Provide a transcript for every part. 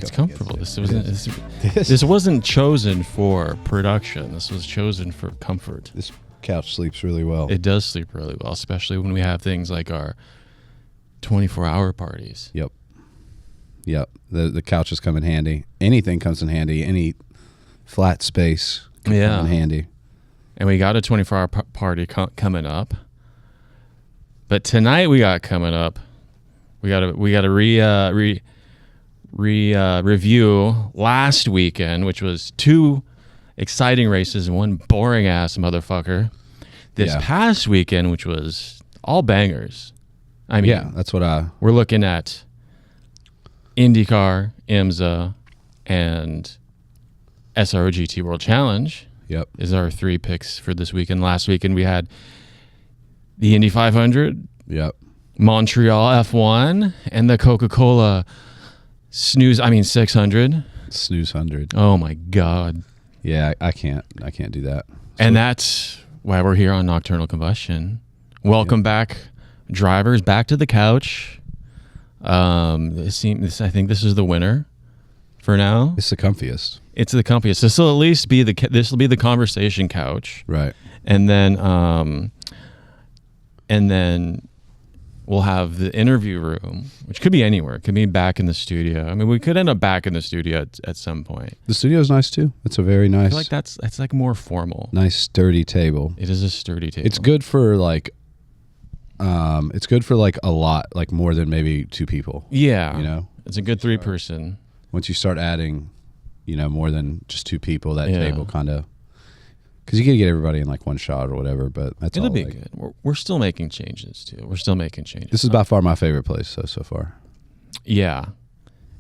It's comfortable. This wasn't chosen for production. This was chosen for comfort. This couch sleeps really well. It does sleep really well, especially when we have things like our 24-hour parties. Yep. The couches come in handy. Anything comes in handy. Any flat space can come in handy. And we got a 24-hour party coming up. But tonight we got coming up. We got to review last weekend, which was 2 exciting races and 1 boring ass motherfucker. This past weekend, which was all bangers. I mean, that's what we're looking at. Indycar, IMSA, and SROGT World Challenge. Yep, is our 3 picks for this weekend. Last weekend we had the Indy 500. Yep. Montreal F1 and the Coca-Cola snooze. 600. Snooze 100. Oh my God. Yeah, I can't do that. And that's why we're here on Nocturnal Combustion. Welcome back, drivers, back to the couch. I think this is the winner for now. It's the comfiest. It's the comfiest. This will at least be this will be the conversation couch, right? And then we'll have the interview room, which could be anywhere. It could be back in the studio. I mean, we could end up back in the studio at some point. The studio's nice too. It's a very nice. I feel like that's like more formal. Nice sturdy table. It is a sturdy table. It's good for like. It's good for like a lot, like more than maybe 2 people. Yeah, it's a good 3-person. Once you start adding, more than just 2 people, that table kind of. Because you can get everybody in like one shot or whatever, but it'll be good. We're still making changes too. This is by far my favorite place so far. Yeah,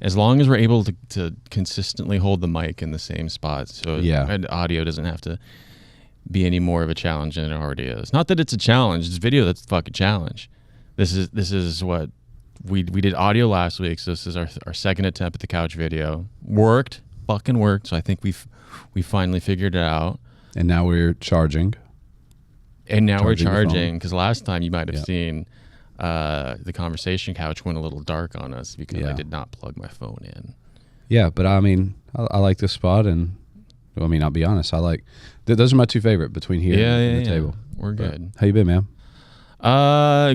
as long as we're able to consistently hold the mic in the same spot, so audio doesn't have to be any more of a challenge than it already is. Not that it's a challenge. It's video that's the fucking challenge. This is what we did audio last week. So this is our second attempt at the couch video. Fucking worked. So I think we finally figured it out. And now we're charging. And now we're charging, because last time you might have seen the conversation couch went a little dark on us because I did not plug my phone in. Yeah, but I mean, I like this spot, and I'll be honest, I like those are my 2 favorite between here and the table. We're good. How you been, man?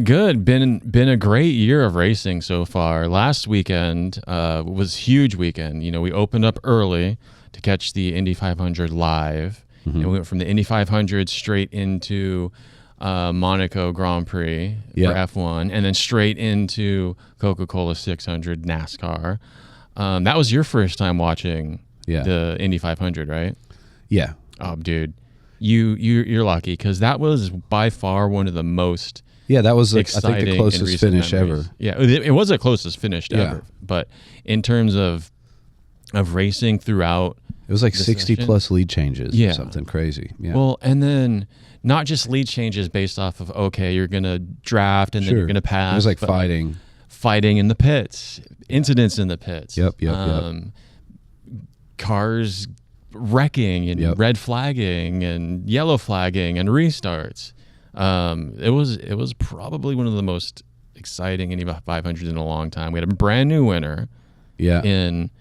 Good. Been a great year of racing so far. Last weekend was a huge weekend. We opened up early to catch the Indy 500 live. Mm-hmm. And we went from the Indy 500 straight into Monaco Grand Prix for F1, and then straight into Coca-Cola 600 NASCAR. That was your first time watching the Indy 500, right? Yeah. Oh, dude, you're lucky, because that was by far one of the most that was exciting, I think the closest finish memories. ever. Yeah, it was the closest finish ever. But in terms of racing throughout. It was like 60 plus lead changes. Yeah. Something crazy. Yeah. Well, and then not just lead changes based off of, you're going to draft and then you're going to pass. It was like fighting in the pits, incidents in the pits. Yep. Cars wrecking and red flagging and yellow flagging and restarts. It was probably one of the most exciting Indy 500s in a long time. We had a brand new winner. In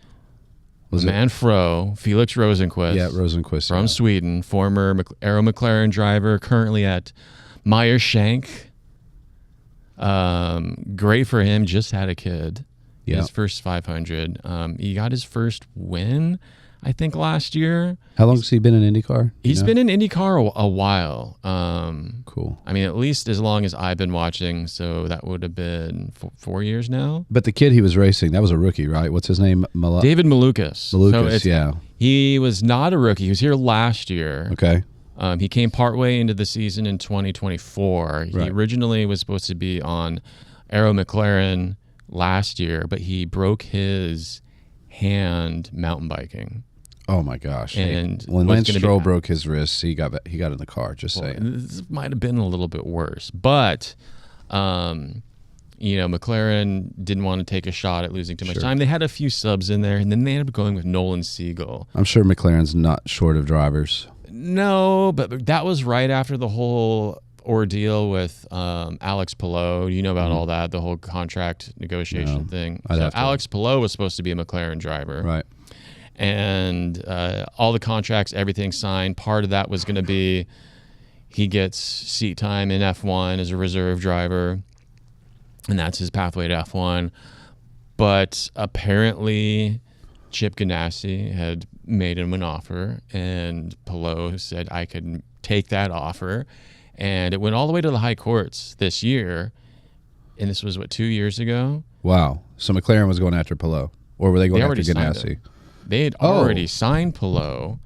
Manfro, Felix Rosenqvist. Yeah, Rosenqvist. From Sweden, former Aero McLaren driver, currently at Meyershank. Great for him, just had a kid. His first 500. He got his first win, I think, last year. How long has he been in IndyCar? He's been in IndyCar a while. Cool. At least as long as I've been watching, so that would have been 4 years now. But the kid he was racing, that was a rookie, right? What's his name? David Malukas. So he was not a rookie. He was here last year. Okay. He came partway into the season in 2024. Right. He originally was supposed to be on Aero McLaren last year, but he broke his hand mountain biking. Oh my gosh! And when Lance Stroll broke his wrist, he got in the car. Just saying, this might have been a little bit worse, but McLaren didn't want to take a shot at losing too much time. They had a few subs in there, and then they ended up going with Nolan Siegel. I'm sure McLaren's not short of drivers. No, but that was right after the whole ordeal with Alex Palou. You know about all that, the whole contract negotiation thing. So Alex Palou was supposed to be a McLaren driver. Right. And all the contracts, everything signed. Part of that was going to be he gets seat time in F1 as a reserve driver, and that's his pathway to F1. But apparently Chip Ganassi had made him an offer, and Palou said, I could take that offer. And it went all the way to the high courts this year. And this was, 2 years ago? Wow. So McLaren was going after Palou, or were they going after Ganassi? They had already signed Palou,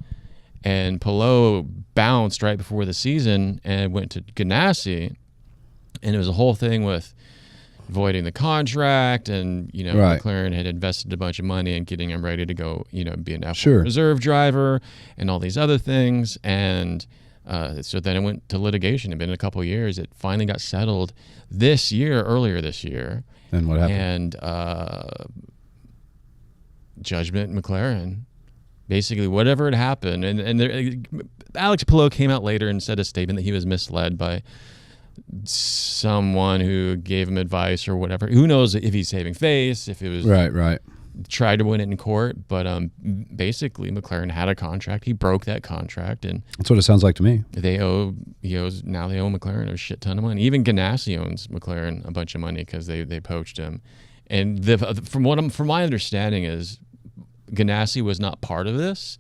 and Palou bounced right before the season and went to Ganassi, and it was a whole thing with voiding the contract, and McLaren had invested a bunch of money in getting him ready to go, be an F1 reserve driver and all these other things, and so then it went to litigation. It'd been a couple of years. It finally got settled earlier this year. And what happened? And judgment McLaren, basically whatever had happened, and Alex Palou came out later and said a statement that he was misled by someone who gave him advice or whatever. Who knows if he's saving face, if it was right. Tried to win it in court, but basically McLaren had a contract. He broke that contract, and that's what it sounds like to me. They owe McLaren a shit ton of money. Even Ganassi owes McLaren a bunch of money because they poached him. And from my understanding is Ganassi was not part of this.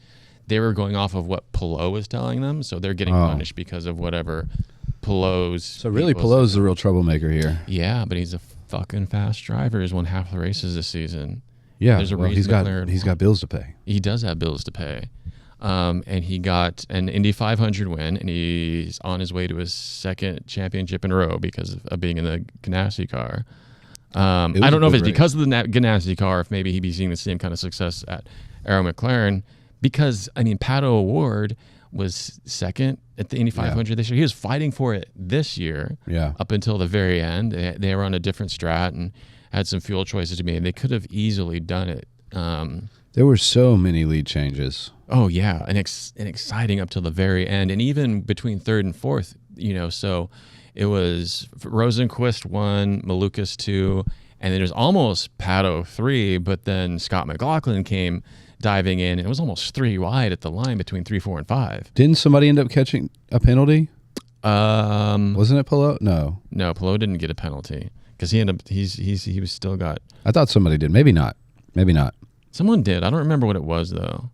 They were going off of what Palou was telling them, so they're getting punished because of whatever Palou's. So really, Palou's the real troublemaker here. Yeah, but he's a fucking fast driver. He's won half the races this season. Yeah, there's a reason he's got bills to pay. He does have bills to pay, and he got an Indy 500 win, and he's on his way to his second championship in a row because of being in the Ganassi car. I don't know if it's because of the Ganassi car, if maybe he'd be seeing the same kind of success at Arrow McLaren, because, Pato O'Ward was second at the Indy 500 this year. He was fighting for it this year up until the very end. They were on a different strat and had some fuel choices to make, and they could have easily done it. There were so many lead changes. Oh, yeah, and exciting up till the very end, and even between third and fourth, so it was Rosenquist 1, Malukas 2, and then it was almost Pato 3, but then Scott McLaughlin came diving in, and it was almost 3 wide at the line between 3, 4, and 5. Didn't somebody end up catching a penalty? Wasn't it Palou? No, Palou didn't get a penalty because he was still got. I thought somebody did. Maybe not. Someone did. I don't remember what it was though.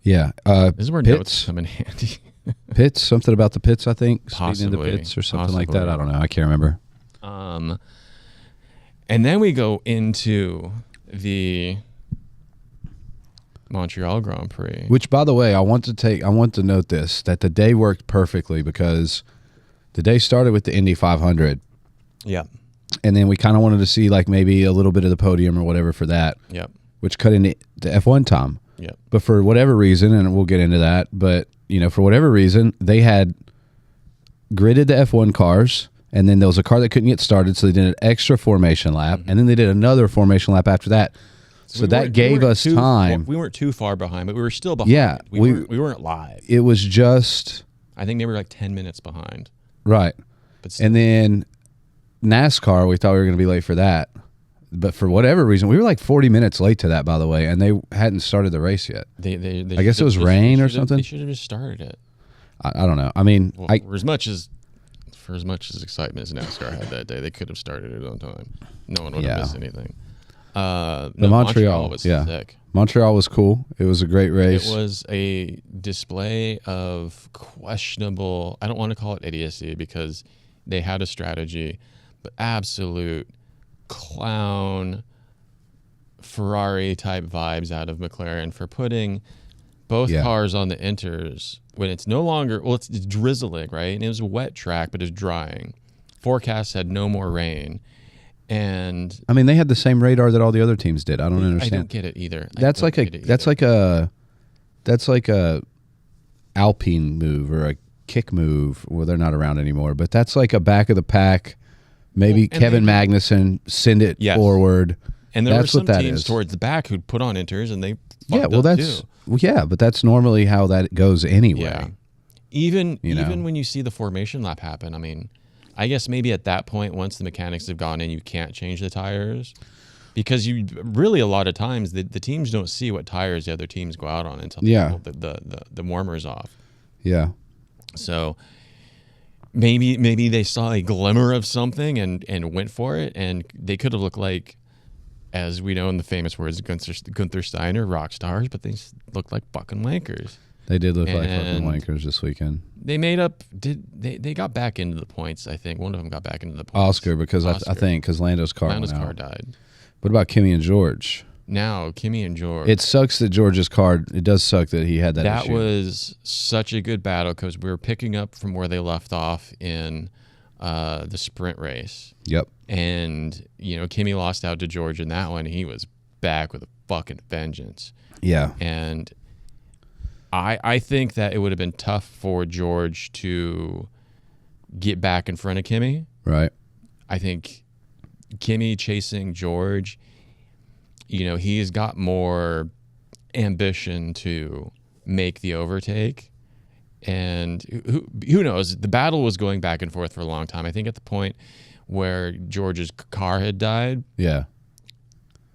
Yeah, this is where notes come in handy. Pits, something about the pits, I think. Possibly. Speeding into pits or something like that. I don't know. I can't remember. And then we go into the Montreal Grand Prix. Which, by the way, I want to note this, that the day worked perfectly because the day started with the Indy 500. Yeah. And then we kind of wanted to see like maybe a little bit of the podium or whatever for that. Yep. Which cut into the F1 time. Yep. But for whatever reason, and we'll get into that, but for whatever reason, they had gridded the F1 cars, and then there was a car that couldn't get started, so they did an extra formation lap, and then they did another formation lap after that. So that gave us time. We weren't too far behind, but we were still behind. Yeah. We weren't live. It was just... I think they were like 10 minutes behind. Right. But still. And then NASCAR, we thought we were going to be late for that. But for whatever reason, we were like 40 minutes late to that, by the way, and they hadn't started the race yet. I guess it was rain or something. They should have just started it. I don't know. I mean, for as much as excitement as NASCAR had that day, they could have started it on time. No one would have missed anything. Montreal was sick. Montreal was cool. It was a great race. It was a display of questionable, I don't want to call it idiocy because they had a strategy, but absolute clown Ferrari type vibes out of McLaren for putting both cars on the inters when it's no longer, it's drizzling, right? And it was a wet track, but it's drying. Forecast had no more rain. And I mean, they had the same radar that all the other teams did. I don't understand. I don't get it either. That's like a Alpine move or a kick move. Well, they're not around anymore, but that's like a back of the pack. Maybe Kevin Magnussen send it forward. And there were some teams towards the back who'd put on inters and they but that's normally how that goes anyway. Yeah. Even when you see the formation lap happen, I mean, I guess maybe at that point, once the mechanics have gone in, you can't change the tires. Because you really, a lot of times, the teams don't see what tires the other teams go out on until the warmer's off. Yeah. So maybe they saw a glimmer of something and went for it, and they could have looked like, as we know in the famous words of Gunther Steiner, rock stars, but they looked like fucking wankers. They did look like fucking wankers this weekend. They made up. They got back into the points? I think one of them got back into the points. Oscar, because I think Lando's car died. What about Kimi and George? Now, Kimi and George. It sucks that George's car, it does suck that he had that issue. That was such a good battle because we were picking up from where they left off in the sprint race. Yep. And, Kimi lost out to George in that one. He was back with a fucking vengeance. Yeah. And I think that it would have been tough for George to get back in front of Kimi. Right. I think Kimi chasing George, he's got more ambition to make the overtake. And who knows? The battle was going back and forth for a long time. I think at the point where George's car had died, yeah,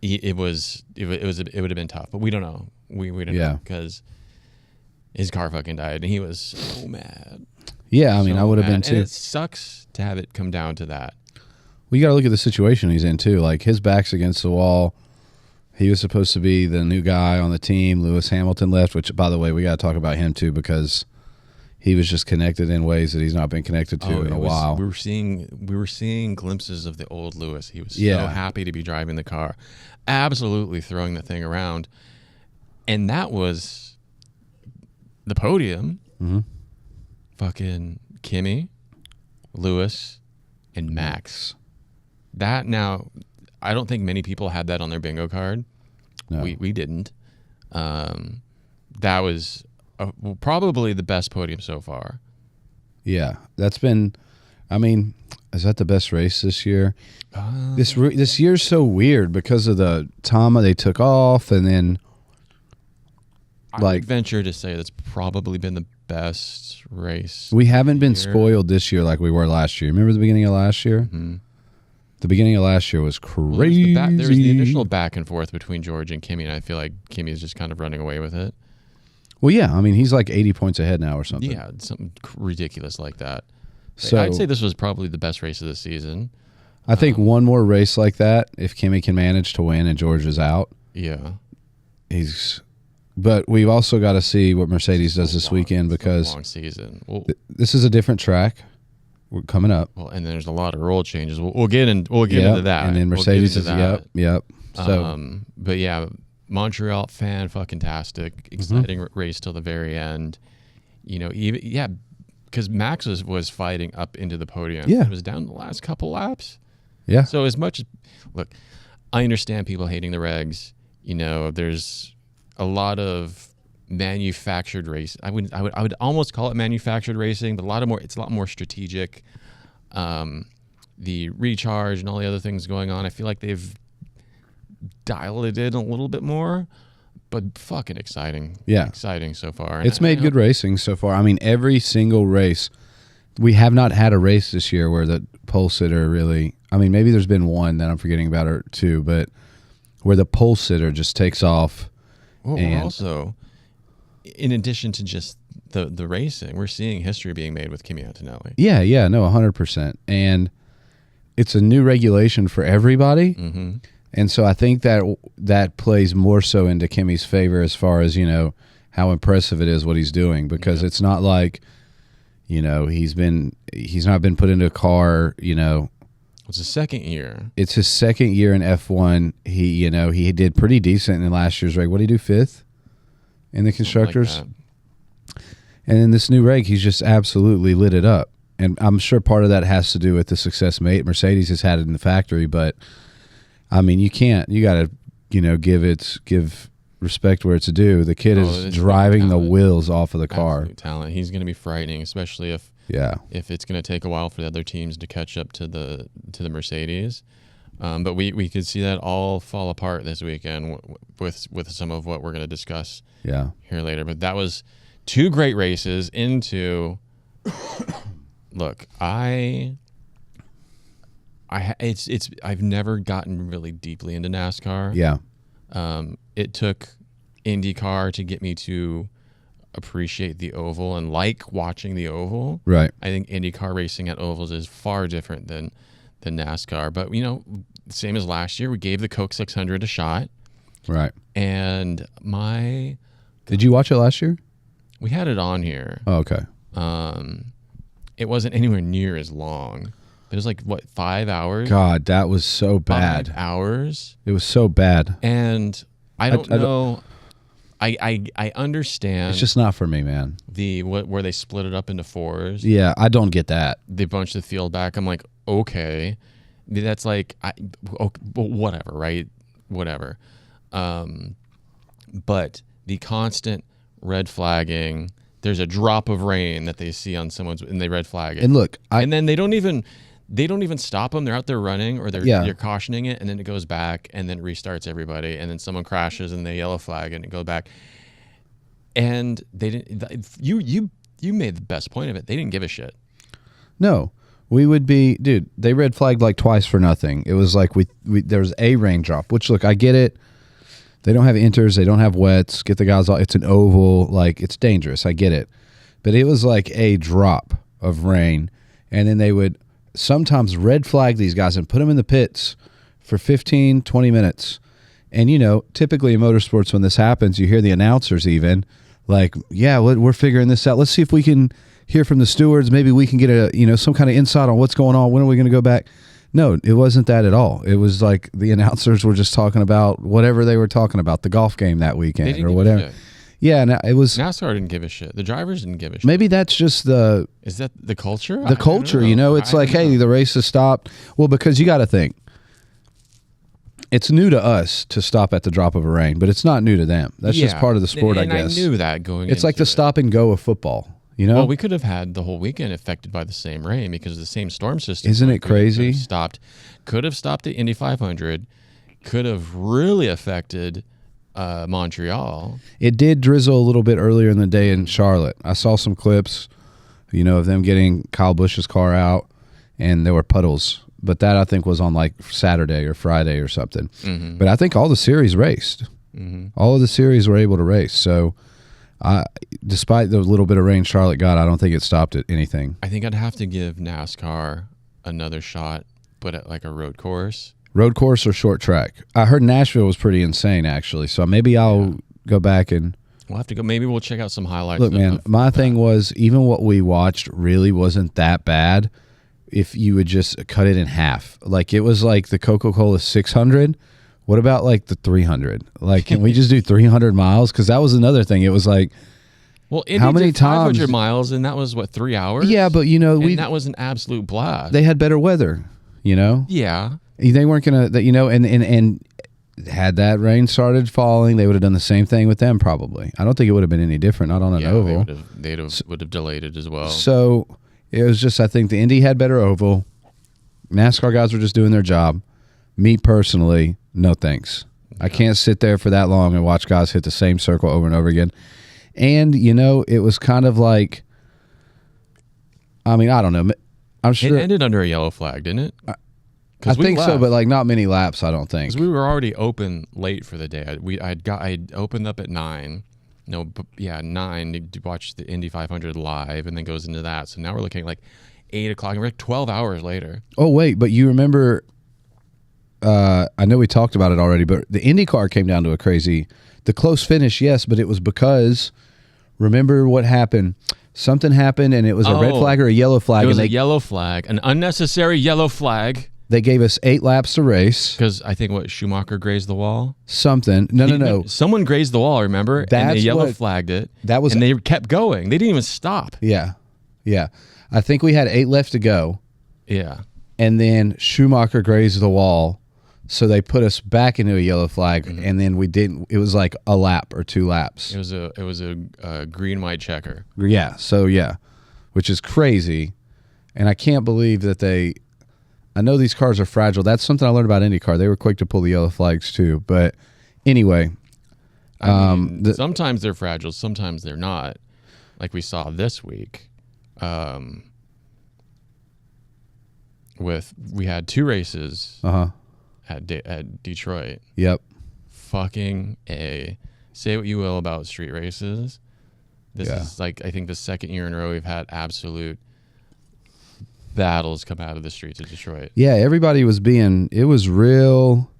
it would have been tough. But we don't know. We don't know because his car fucking died, and he was so mad. Yeah, I mean, I would have been too. And it sucks to have it come down to that. Well, you got to look at the situation he's in, too. Like, his back's against the wall. He was supposed to be the new guy on the team. Lewis Hamilton left, which, by the way, we got to talk about him, too, because he was just connected in ways that he's not been connected to in a while. We were seeing glimpses of the old Lewis. He was so happy to be driving the car, absolutely throwing the thing around. And that was the podium. Mm-hmm. Fucking Kimi, Lewis, and Max. That now, I don't think many people had that on their bingo card. No. We didn't. That was probably the best podium so far. Yeah, that's been. I mean, is that the best race this year? This year's so weird because of the Tama they took off, and then I would venture to say that's probably been the best race. We haven't been spoiled this year like we were last year. Remember the beginning of last year? Mm-hmm. The beginning of last year was crazy. Well, there was the initial back and forth between George and Kimi, and I feel like Kimi is just kind of running away with it. Well, yeah. I mean, he's like 80 points ahead now or something. Yeah, something ridiculous like that. So I'd say this was probably the best race of the season. I think one more race like that, if Kimi can manage to win and George is out. Yeah. But we've also got to see what Mercedes does this weekend because long season. This is a different track. We're coming up. Well, and there's a lot of rule changes. We'll get into that. And then Mercedes is yep. So, but yeah, Montreal fan-fucking-tastic, exciting race till the very end. Because Max was fighting up into the podium. Yeah, it was down the last couple laps. Yeah. So as much as look, I understand people hating the regs. There's a lot of manufactured race. I would almost call it manufactured racing, but it's a lot more strategic. The recharge and all the other things going on, I feel like they've dialed it in a little bit more, but fucking exciting. Yeah. Exciting so far. It's made good racing so far. I mean, every single race, we have not had a race this year where the pole sitter really, I mean, maybe there's been one that I'm forgetting about or two, but where the pole sitter just takes off. Well, and also, in addition to just the racing, we're seeing history being made with Kimi Antonelli. Yeah, no, 100%. And it's a new regulation for everybody. Mm-hmm. And so I think that plays more so into Kimi's favor as far as, how impressive it is what he's doing, because it's not like, he's not been put into a car, It's his second year. It's his second year in F1. He did pretty decent in last year's reg. What did he do, 5th in the constructors? Like and in this new reg, he's just absolutely lit it up. And I'm sure part of that has to do with the success Mercedes has had in the factory. But I mean, you got to, give respect where it's due. The kid is driving the wheels off of the car. Absolute talent. He's going to be frightening, especially if it's going to take a while for the other teams to catch up to the Mercedes. But we could see that all fall apart this weekend with some of what we're going to discuss here later. But that was 2 great races into. Look, I've never gotten really deeply into NASCAR. Yeah. It took IndyCar to get me to appreciate the oval and like watching the oval. Right. I think IndyCar racing at ovals is far different than NASCAR. But, same as last year, we gave the Coke 600 a shot. Right. And Did you watch it last year? we had it on here. Oh, okay. It wasn't anywhere near as long. It was like, 5 hours? God, that was so bad. 5 hours? It was so bad. And I don't know. I understand. It's just not for me, man. Where they split it up into 4s. Yeah, I don't get that. They bunched the field back. I'm like, okay, that's like, whatever, right? Whatever. But the constant red flagging. There's a drop of rain that they see on someone's, and they red flag it. And look, and then they don't even stop them. They're out there running, or they're cautioning it, and then it goes back, and then restarts everybody, and then someone crashes, and they yellow flag, and it goes back. And they didn't. You made the best point of it. They didn't give a shit. No, we would be, dude. They red flagged like twice for nothing. It was like there was a raindrop. Which, look, I get it. They don't have inters. They don't have wets. Get the guys off. It's an oval. Like, it's dangerous. I get it. But it was like a drop of rain. And then they would sometimes red flag these guys and put them in the pits for 15, 20 minutes. And, typically in motorsports when this happens, you hear the announcers even like, yeah, we're figuring this out. Let's see if we can hear from the stewards. Maybe we can get some kind of insight on what's going on. When are we going to go back? No, it wasn't that at all. It was like the announcers were just talking about whatever they were talking about, the golf game that weekend or whatever. Yeah, and it was NASCAR didn't give a shit. The drivers didn't give a shit. Maybe that's just is that the culture? The culture, it's like, hey, the race has stopped. Well, because you got to think, it's new to us to stop at the drop of a rain, but it's not new to them. That's just part of the sport, and I guess. I knew that going. It's like the stop and go of football. Well, we could have had the whole weekend affected by the same rain because the same storm system. Isn't it crazy? Could have stopped the Indy 500. Could have really affected Montreal. It did drizzle a little bit earlier in the day in Charlotte. I saw some clips, of them getting Kyle Busch's car out, and there were puddles. But that, I think, was on like Saturday or Friday or something. Mm-hmm. But I think all the series raced. Mm-hmm. All of the series were able to race. So, despite the little bit of rain Charlotte got, I don't think it stopped at anything. I think I'd have to give NASCAR another shot, but at like a road course. Road course or short track? I heard Nashville was pretty insane, actually. So maybe I'll go back and... We'll have to go. Maybe we'll check out some highlights. Look, man, my thing was, even what we watched really wasn't that bad if you would just cut it in half. Like, it was like the Coca-Cola 600. What about like the 300? Like, can we just do 300 miles? Because that was another thing. It was like, well, Indy how many did 500 times? Miles, and that was what, 3 hours? Yeah, but that was an absolute blast. They had better weather, Yeah, they weren't gonna, and had that rain started falling, they would have done the same thing with them probably. I don't think it would have been any different. Not on an oval. They would have delayed it as well. So it was just, I think the Indy had better oval. NASCAR guys were just doing their job. Me personally, no thanks. Yeah. I can't sit there for that long and watch guys hit the same circle over and over again. And, it was kind of like, I don't know. I'm sure it ended under a yellow flag, didn't it? I think so, but like not many laps, I don't think. Because we were already open late for the day. I'd opened up at 9. 9 to watch the Indy 500 live, and then goes into that. So now we're looking at like 8 o'clock, and we're like 12 hours later. Oh, wait, but you remember, I know we talked about it already, but the IndyCar came down to the close finish, yes, but it was because, remember what happened? Something happened, and it was a red flag or a yellow flag. It was a yellow flag, an unnecessary yellow flag. They gave us 8 laps to race. Because I think, Schumacher grazed the wall? Something. No. Someone grazed the wall, remember? And they yellow flagged it. And they kept going. They didn't even stop. Yeah. I think we had 8 left to go. Yeah. And then Schumacher grazed the wall. So they put us back into a yellow flag, and then we didn't. It was like a lap or 2 laps. It was a green-white checker. Yeah. So, which is crazy. And I can't believe that I know these cars are fragile. That's something I learned about IndyCar. They were quick to pull the yellow flags too. But anyway, sometimes they're fragile, sometimes they're not. like we saw this week. We had 2 races at Detroit. Yep. Fucking A. Say what you will about street races. This is like, I think the second year in a row we've had absolute battles come out of the streets of Detroit. Yeah, everybody was it was real.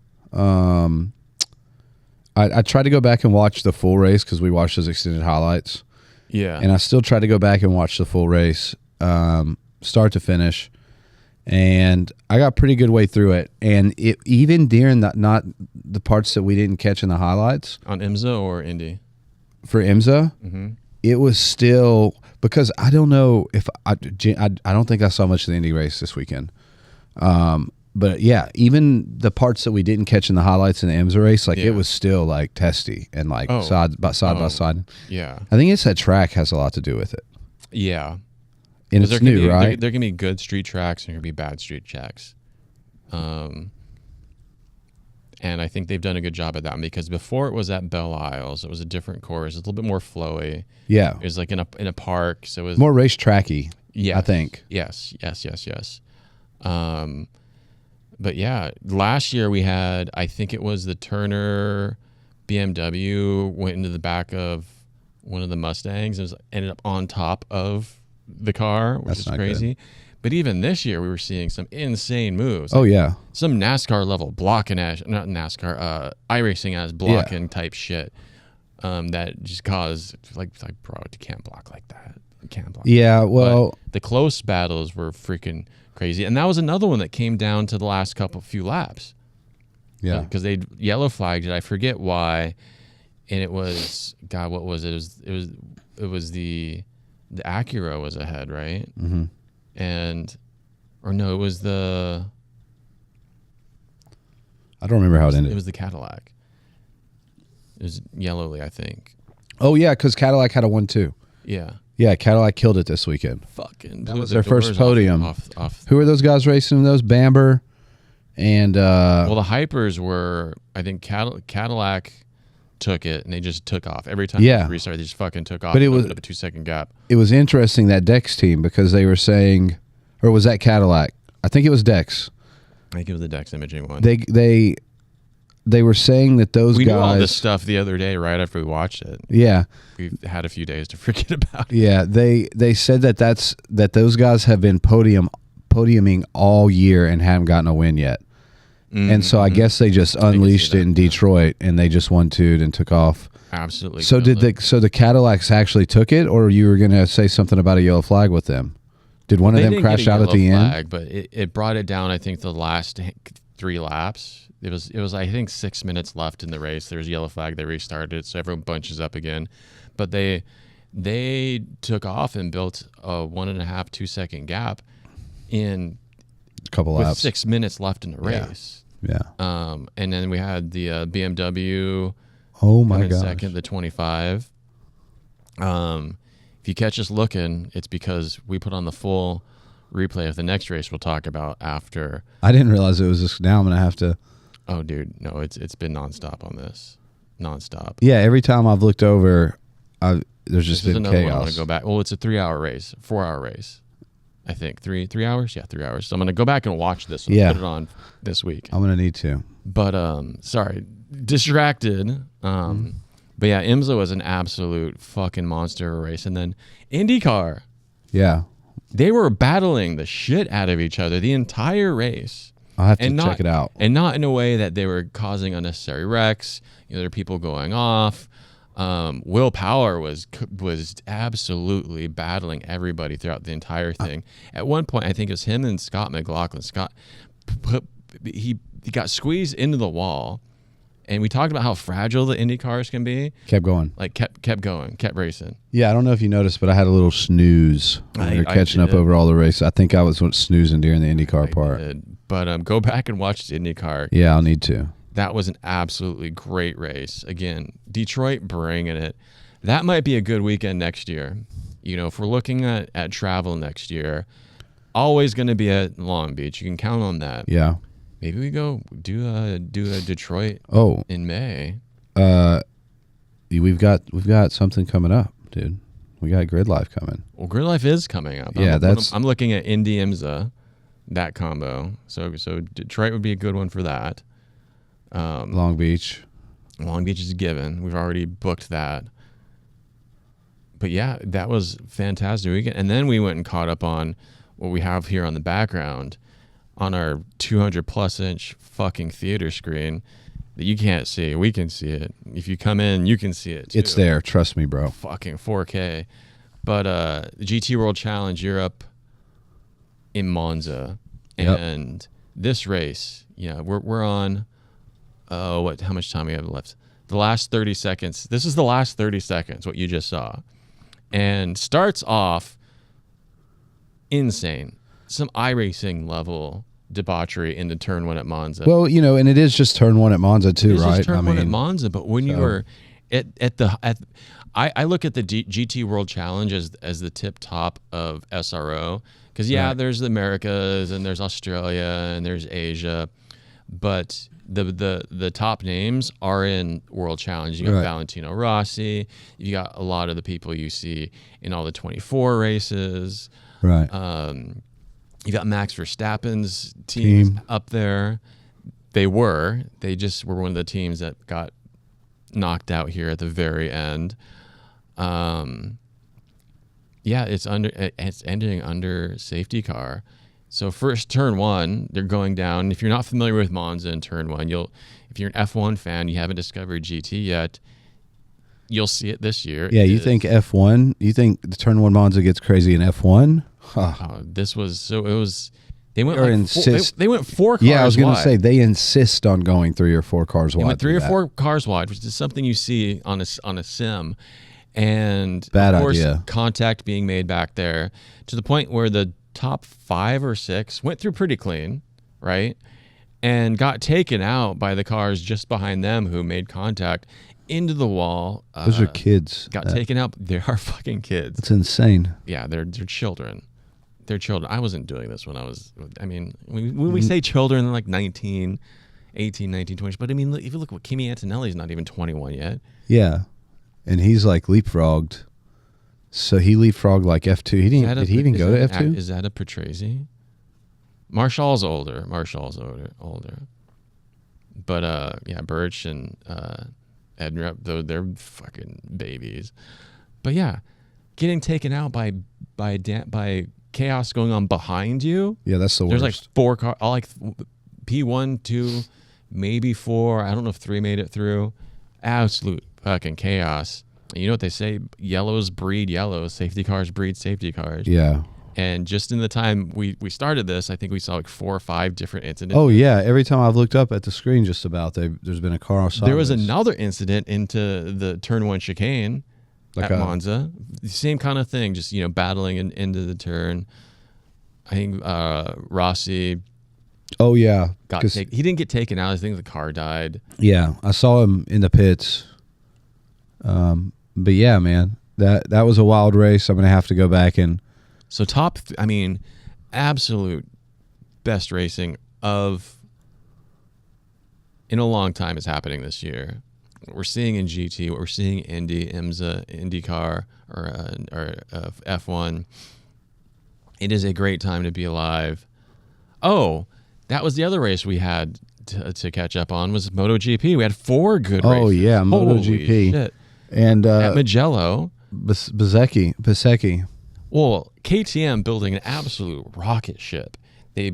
I tried to go back and watch the full race because we watched those extended highlights. Yeah. And I still tried to go back and watch the full race, start to finish. And I got pretty good way through it. And even during not the parts that we didn't catch in the highlights. On IMSA or Indy? For IMSA, it was still, because I don't know if I don't think I saw much of the Indy race this weekend. But yeah, even the parts that we didn't catch in the highlights in the IMSA race, like it was still like testy and like side by side. Yeah. I think it's that track has a lot to do with it. Yeah. And it's new, right? There can be good street tracks and there can be bad street tracks. And I think they've done a good job at that, because before it was at Belle Isles, it was a different course, a little bit more flowy. Yeah. It was like in a park, so it was more racetracky. Yeah, I think. Yes. But yeah, last year we had, I think it was the Turner BMW went into the back of one of the Mustangs and ended up on top of the car, which is crazy. Good. But even this year, we were seeing some insane moves. Oh, yeah. Some NASCAR level blocking ass, not NASCAR, iRacing as blocking type shit that just caused, like, bro, you can't block like that. You can't block. Yeah, well. But the close battles were freaking crazy. And that was another one that came down to the last few laps. Yeah. Because they yellow flagged it. I forget why. And it was, God, what was it? It was the Acura was ahead, right? Mm-hmm. Or no, it was I don't remember how it ended. It was the Cadillac. It was yellowly, I think. Oh, yeah, because Cadillac had a 1-2. Yeah. Yeah, Cadillac killed it this weekend. Fucking that was their first podium. Off. Who are those guys racing those? Bamber and... well, the Hypers were, I think Cadillac took it and they just took off. Every time they restarted, they just fucking took off. But it was a 2-second gap. It was interesting, that Dex team, because they were saying... Or was that Cadillac? I think it was Dex. I think it was the Dex imaging one. They were saying that those guys... We knew all this stuff the other day right after we watched it. Yeah. We've had a few days to forget about it. Yeah, they said that those guys have been podiuming all year and haven't gotten a win yet. Mm-hmm. And so I guess they just unleashed it in Detroit and they just 1-2'd and took off. Absolutely. So the Cadillacs actually took it, or you were going to say something about a yellow flag with them? Did one of them crash out at the end? But it brought it down, I think, the last 3 laps. It was I think 6 minutes left in the race. There's a yellow flag. They restarted it, so everyone bunches up again. But they took off and built a 1.5-2 second gap in a couple laps. With 6 minutes left in the race. Yeah. And then we had the BMW. Oh my god! Second, the 25. If you catch us looking, it's because we put on the full replay of the next race we'll talk about after. I didn't realize it was just now. I'm gonna have to. Oh, dude, no, it's been nonstop on this, nonstop. Yeah, every time I've looked over, there's just been chaos. One I want to go back. Well, it's a 3-hour race, 4-hour race, I think. 3 hours? Yeah, 3 hours. So I'm gonna go back and watch this one. Put it on this week. I'm gonna need to. But sorry, distracted. But yeah, IMSA was an absolute fucking monster race. And then IndyCar. Yeah. They were battling the shit out of each other the entire race. I'll have to check it out. And not in a way that they were causing unnecessary wrecks. There are people going off. Will Power was absolutely battling everybody throughout the entire thing. At one point, I think it was him and Scott McLaughlin. Scott, he got squeezed into the wall. And we talked about how fragile the Indy cars can be. Kept going. Like kept going, kept racing. Yeah, I don't know if you noticed, but I had a little snooze when we were catching up over all the races. I think I was snoozing during the IndyCar part. But go back and watch the IndyCar. Yeah, I'll need to. That was an absolutely great race. Again, Detroit bringing it. That might be a good weekend next year. If we're looking at travel next year, always going to be at Long Beach. You can count on that. Yeah. Maybe we go do a Detroit in May. We've got something coming up, dude. We got Grid Life coming. Well, Grid Life is coming up. Yeah, I'm looking at Indy IMSA, that combo. So Detroit would be a good one for that. Long Beach. Long Beach is a given. We've already booked that. But yeah, that was fantastic weekend. And then we went and caught up on what we have here on the background on our 200 plus inch fucking theater screen that you can't see. We can see it. If you come in, you can see it too. It's there. Trust me, bro. Fucking 4K. But the GT World Challenge Europe in Monza. And this race, we're on, how much time we have left? The last 30 seconds. This is the last 30 seconds, what you just saw. And starts off insane. Some iRacing level debauchery into turn 1 at Monza. Well, and it is just turn 1 at Monza too, it's right? Just turn 1 at Monza, but when you were I look at the GT World Challenge as the tip top of SRO because there's the Americas and there's Australia and there's Asia, but the top names are in World Challenge. You got Valentino Rossi. You got a lot of the people you see in all the 24 races. Right. You got Max Verstappen's team up there. They just were one of the teams that got knocked out here at the very end. It's ending under safety car. So first turn 1, they're going down. If you're not familiar with Monza in turn 1, if you're an F1 fan, you haven't discovered GT yet, you'll see it this year. Yeah, you think F1? You think the turn 1 Monza gets crazy in F1? They went they went 4 cars wide. Yeah, I was going to say they insist on going 3 or 4 cars wide. They went 3 or 4 cars wide, which is something you see on a sim. And bad of course, idea. Contact being made back there to the point where the top 5 or 6 went through pretty clean, right? And got taken out by the cars just behind them who made contact into the wall. Those are kids. Got taken out. They are fucking kids. It's insane. Yeah, they're children. They're children. I wasn't doing this when when we say children, they're like 19, 18, 19, 20. But I mean, if you look at Kimi Antonelli's not even 21 yet. Yeah. And he's like leapfrogged. So he leapfrogged like F2. Did he even go to F2? Is that a Patrese? Marshall's older. But Birch and Edrup, though they're fucking babies. But yeah, getting taken out by chaos going on behind you. Yeah, that's the worst. There's like 4 cars, like P1, 2, maybe 4. I don't know if 3 made it through. Absolute fucking chaos. And you know what they say? Yellows breed yellows. Safety cars breed safety cars. Yeah. And just in the time we started this, I think we saw like 4 or 5 different incidents. Oh, yeah. Every time I've looked up at the screen just about, there's been a car outside. There was another incident into the turn 1 chicane at Monza. Same kind of thing, just, battling into the turn. I think Rossi... Oh, yeah. He didn't get taken out. I think the car died. Yeah, I saw him in the pits. But yeah, man, that was a wild race. I'm going to have to go back and... So absolute best racing in a long time is happening this year. We're seeing in GT, what we're seeing Indy, IMSA, Indycar, or F1. It is a great time to be alive. Oh, that was the other race we had to catch up on was MotoGP. We had 4 good races. Oh yeah, MotoGP. Shit. And at Mugello, Bezzecchi. Well, KTM building an absolute rocket ship. They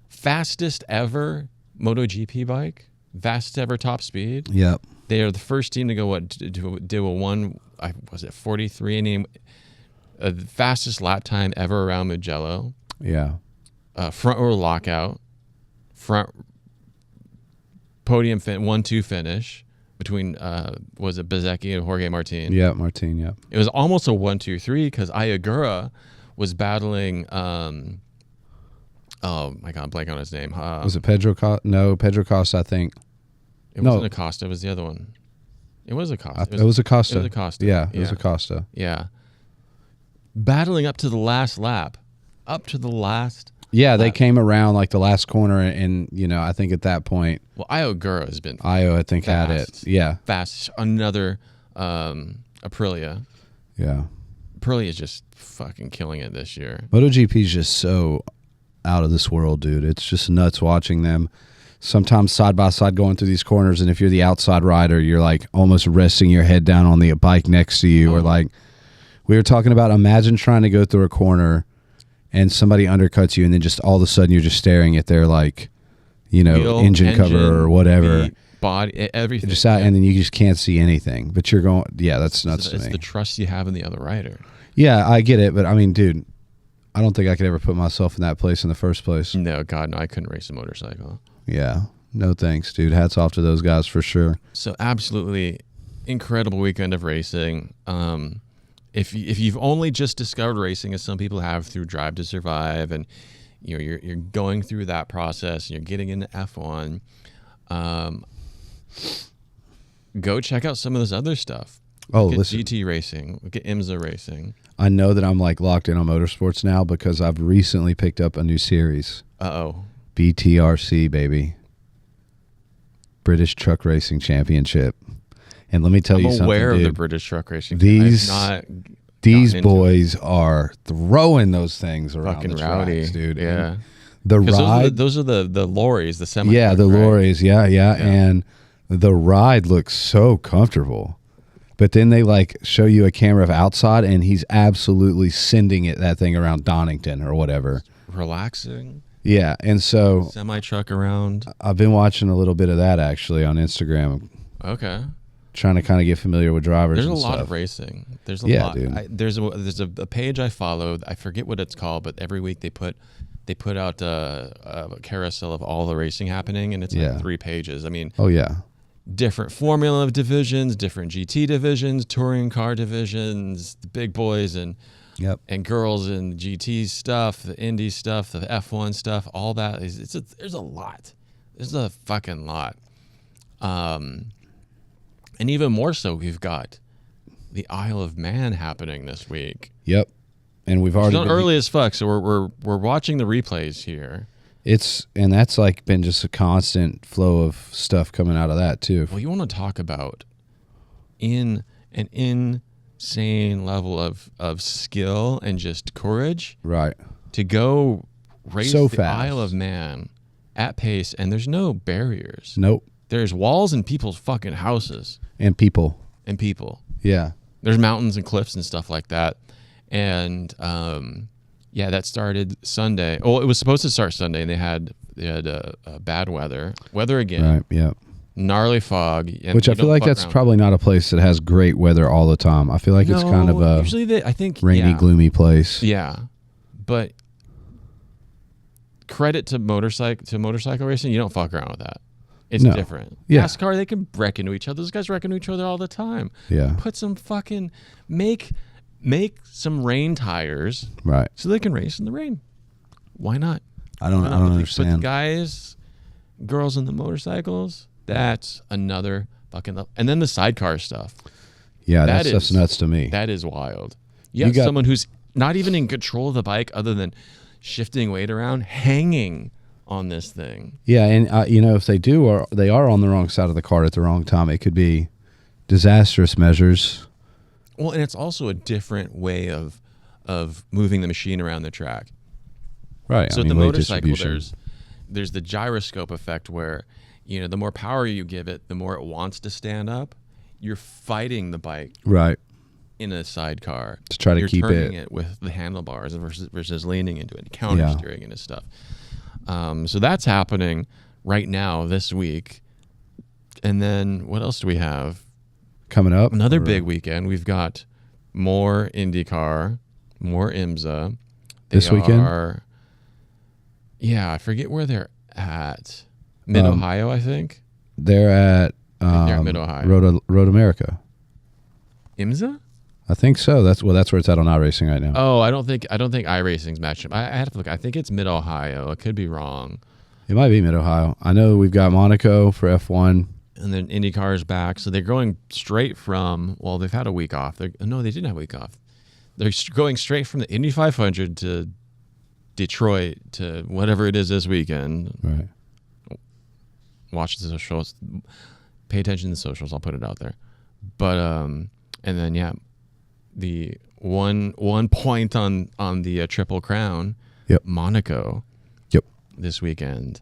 fastest ever MotoGP bike, fastest ever top speed. Yep. They are the first team to go do a 43 inning, fastest lap time ever around Mugello. Yeah. Front row lockout, front podium 1-2 finish between was it Bezzecchi and Jorge Martin? Yeah, Martin. Yeah. It was almost a 1-2-3 because Ayagura was battling. Oh my God, blank on his name. Was it Pedro Costa? No, Pedro Costa, I think. It wasn't Acosta. It was the other one. It was Acosta. It was Acosta. It was Acosta. Yeah, it was Acosta. Yeah. Battling up to the last lap. Yeah, they came around like the last corner, and I think at that point, well, Ayogura has been. I think had it. Yeah, fast. Another Aprilia. Yeah, Pirelli is just fucking killing it this year. MotoGP is just so out of this world, dude. It's just nuts watching them. Sometimes side by side going through these corners, and if you're the outside rider, you're like almost resting your head down on the bike next to you. Or like we were talking about, imagine trying to go through a corner and somebody undercuts you, and then just all of a sudden you're just staring at their like, wheel, engine cover or whatever, body, everything. Just out, and then you just can't see anything. But you're going, that's nuts to me. It's the trust you have in the other rider. Yeah, I get it, but I mean, dude, I don't think I could ever put myself in that place in the first place. No, God, no, I couldn't race a motorcycle. Yeah, no thanks, dude. Hats off to those guys for sure. So absolutely incredible weekend of racing. If you've only just discovered racing, as some people have through Drive to Survive, and you're going through that process and you're getting into F1, go check out some of this other stuff. Listen, GT racing, look at IMSA racing. I know that I'm like locked in on motorsports now because I've recently picked up a new series. BTRC, baby. British Truck Racing Championship. And let me tell you something, I'm aware dude. of the British Truck Racing. These boys are throwing those things around fucking the rowdy, tracks, dude. Yeah. And the ride, those are the lorries, the semi. Yeah, the lorries. Yeah, and the ride looks so comfortable. But then they like show you a camera of outside, and he's absolutely sending that thing around Donington or whatever. Relaxing. Yeah, and so semi-truck around. I've been watching a little bit of that actually on Instagram. Okay. Trying to kind of get familiar with drivers. There's and a lot stuff. Of racing. There's a lot. Dude. There's a page I followed. I forget what it's called, but every week they put out a carousel of all the racing happening, and it's like 3 pages. I mean, different formula of divisions, different GT divisions, touring car divisions, the big boys and girls and GT stuff, the Indy stuff, the F1 stuff, all that. There's a lot. There's a fucking lot. And even more so, we've got the Isle of Man happening this week. Yep. And we've already done early as fuck, so we're watching the replays here. And that's like been just a constant flow of stuff coming out of that too. Well, you want to talk about an insane level of skill and just courage, right? To go race so the fast. Isle of Man at pace, and there's no barriers. Nope. There's walls in people's fucking houses. And people. Yeah. There's mountains and cliffs and stuff like that. And that started Sunday. Well, it was supposed to start Sunday, and they had bad weather again. Right. Yeah. Gnarly fog. Which I feel like that's probably not a place that has great weather all the time. I feel like it's kind of a usually I think rainy, gloomy place. Yeah, but credit to motorcycle racing. You don't fuck around with that. It's different. Yeah. NASCAR, they can wreck into each other. Those guys wreck into each other all the time. Yeah. Put some fucking make some rain tires, right? So they can race in the rain. Why not? I don't understand. Put the guys, girls in the motorcycles. That's another fucking level. And then the sidecar stuff. Yeah, that stuff's nuts to me. That is wild. You got someone who's not even in control of the bike, other than shifting weight around, hanging on this thing. Yeah, and if they are on the wrong side of the cart at the wrong time, it could be disastrous measures. Well, and it's also a different way of moving the machine around the track. Right. So the motorcycle, there's the gyroscope effect where, the more power you give it, the more it wants to stand up. You're fighting the bike. Right. In a sidecar. To try to keep turning it with the handlebars versus leaning into it, counter steering into stuff. So that's happening right now this week. And then what else do we have coming up? Another big weekend. We've got more IndyCar, more IMSA. This weekend? Yeah, I forget where they're at. Mid-Ohio, I think. They're at Mid-Ohio. Road America. IMSA? I think so. That's where it's at on iRacing right now. Oh, I don't think iRacing's matched up. I have to look. I think it's Mid-Ohio. I could be wrong. It might be Mid-Ohio. I know we've got Monaco for F1. And then IndyCar is back. So they're going straight from, well, they've had a week off. No, they didn't have a week off. They're going straight from the Indy 500 to Detroit to whatever it is this weekend. Right. Watch the socials. Pay attention to the socials. I'll put it out there. But, and then, the one point on the Triple Crown. Yep. Monaco. Yep. This weekend.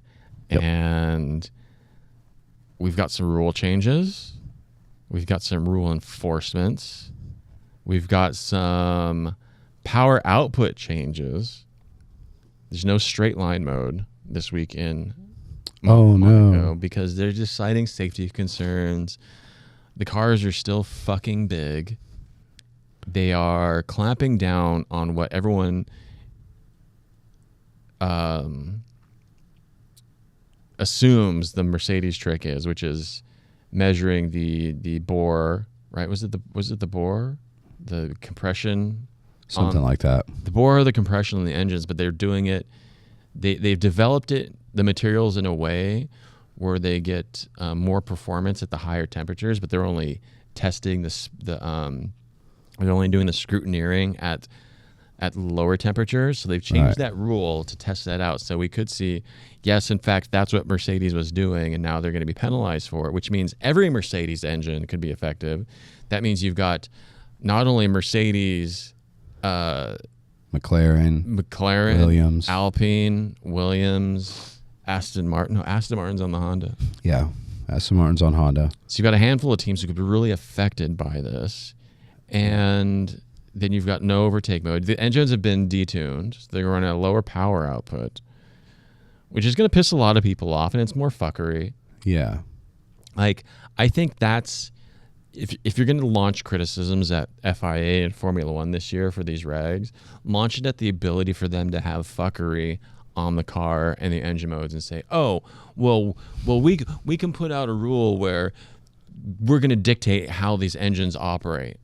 Yep. And we've got some rule changes. We've got some rule enforcements. We've got some power output changes. There's no straight line mode this week in Monaco because they're just citing safety concerns. The cars are still fucking big. They are clamping down on what everyone assumes the Mercedes trick is, which is measuring the bore, right? Was it the bore? The compression? Something like that. The bore or the compression on the engines, but they're doing it. They've developed the materials in a way where they get more performance at the higher temperatures, but they're only testing they're only doing the scrutineering at lower temperatures. So they've changed that rule to test that out. So we could see, yes, in fact, that's what Mercedes was doing, and now they're going to be penalized for it, which means every Mercedes engine could be effective. That means you've got not only Mercedes, McLaren, Williams, Alpine, Williams, Aston Martin. No, Aston Martin's on the Honda. Yeah, Aston Martin's on Honda. So you've got a handful of teams who could be really affected by this. And then you've got no overtake mode. The engines have been detuned. So they're running a lower power output, which is going to piss a lot of people off, and it's more fuckery. Yeah. Like, I think that's... If you're going to launch criticisms at FIA and Formula One this year for these regs, launch it at the ability for them to have fuckery on the car and the engine modes and say, oh, well, we can put out a rule where we're going to dictate how these engines operate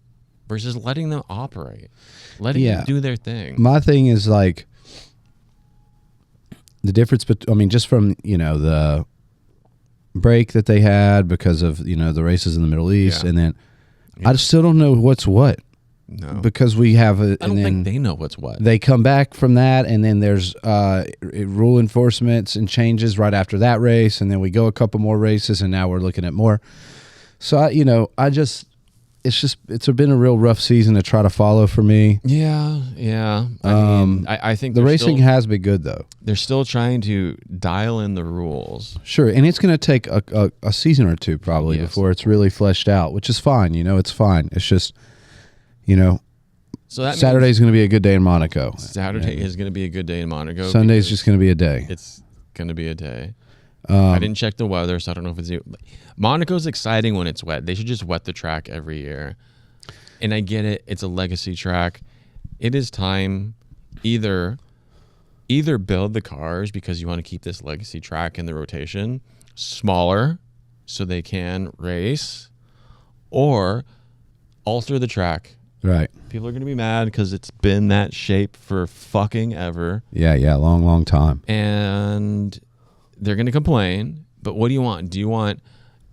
versus letting them operate, letting them do their thing. My thing is like the difference, just from, the break that they had because of, the races in the Middle East. And then I still don't know what's what. No. Because we have I don't think they know what's what. They come back from that, and then there's rule enforcements and changes right after that race, and then we go a couple more races, and now we're looking at more. So, it's been a real rough season to try to follow for me. Yeah. I think the racing has been good, though. They're still trying to dial in the rules. Sure, and it's going to take a season or two probably before it's really fleshed out, which is fine. It's fine. It's just, so that Saturday's going to be a good day in Monaco. Saturday is going to be a good day in Monaco. Sunday's just going to be a day. It's going to be a day. I didn't check the weather, so I don't know if it's... Monaco's exciting when it's wet. They should just wet the track every year. And I get it. It's a legacy track. It is time either build the cars because you want to keep this legacy track in the rotation smaller so they can race, or alter the track. Right. People are going to be mad because it's been that shape for fucking ever. Yeah, long time. And they're going to complain, but what do you want? Do you want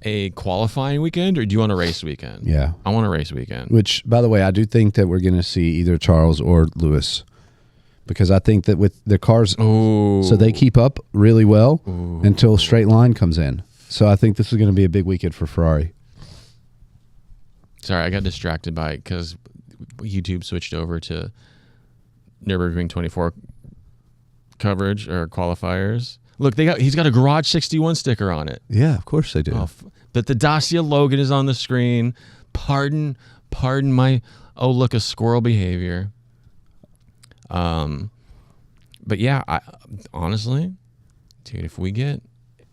a qualifying weekend or do you want a race weekend? Yeah. I want a race weekend. Which, by the way, I do think that we're going to see either Charles or Lewis, because I think that with the cars, so they keep up really well until straight line comes in. So I think this is going to be a big weekend for Ferrari. Sorry, I got distracted by it because YouTube switched over to Nürburgring 24 coverage or qualifiers. Look, he's got a Garage 61 sticker on it. Yeah, of course they do. But the Dacia Logan is on the screen. Pardon my look, a squirrel behavior. But yeah, I honestly, dude, if we get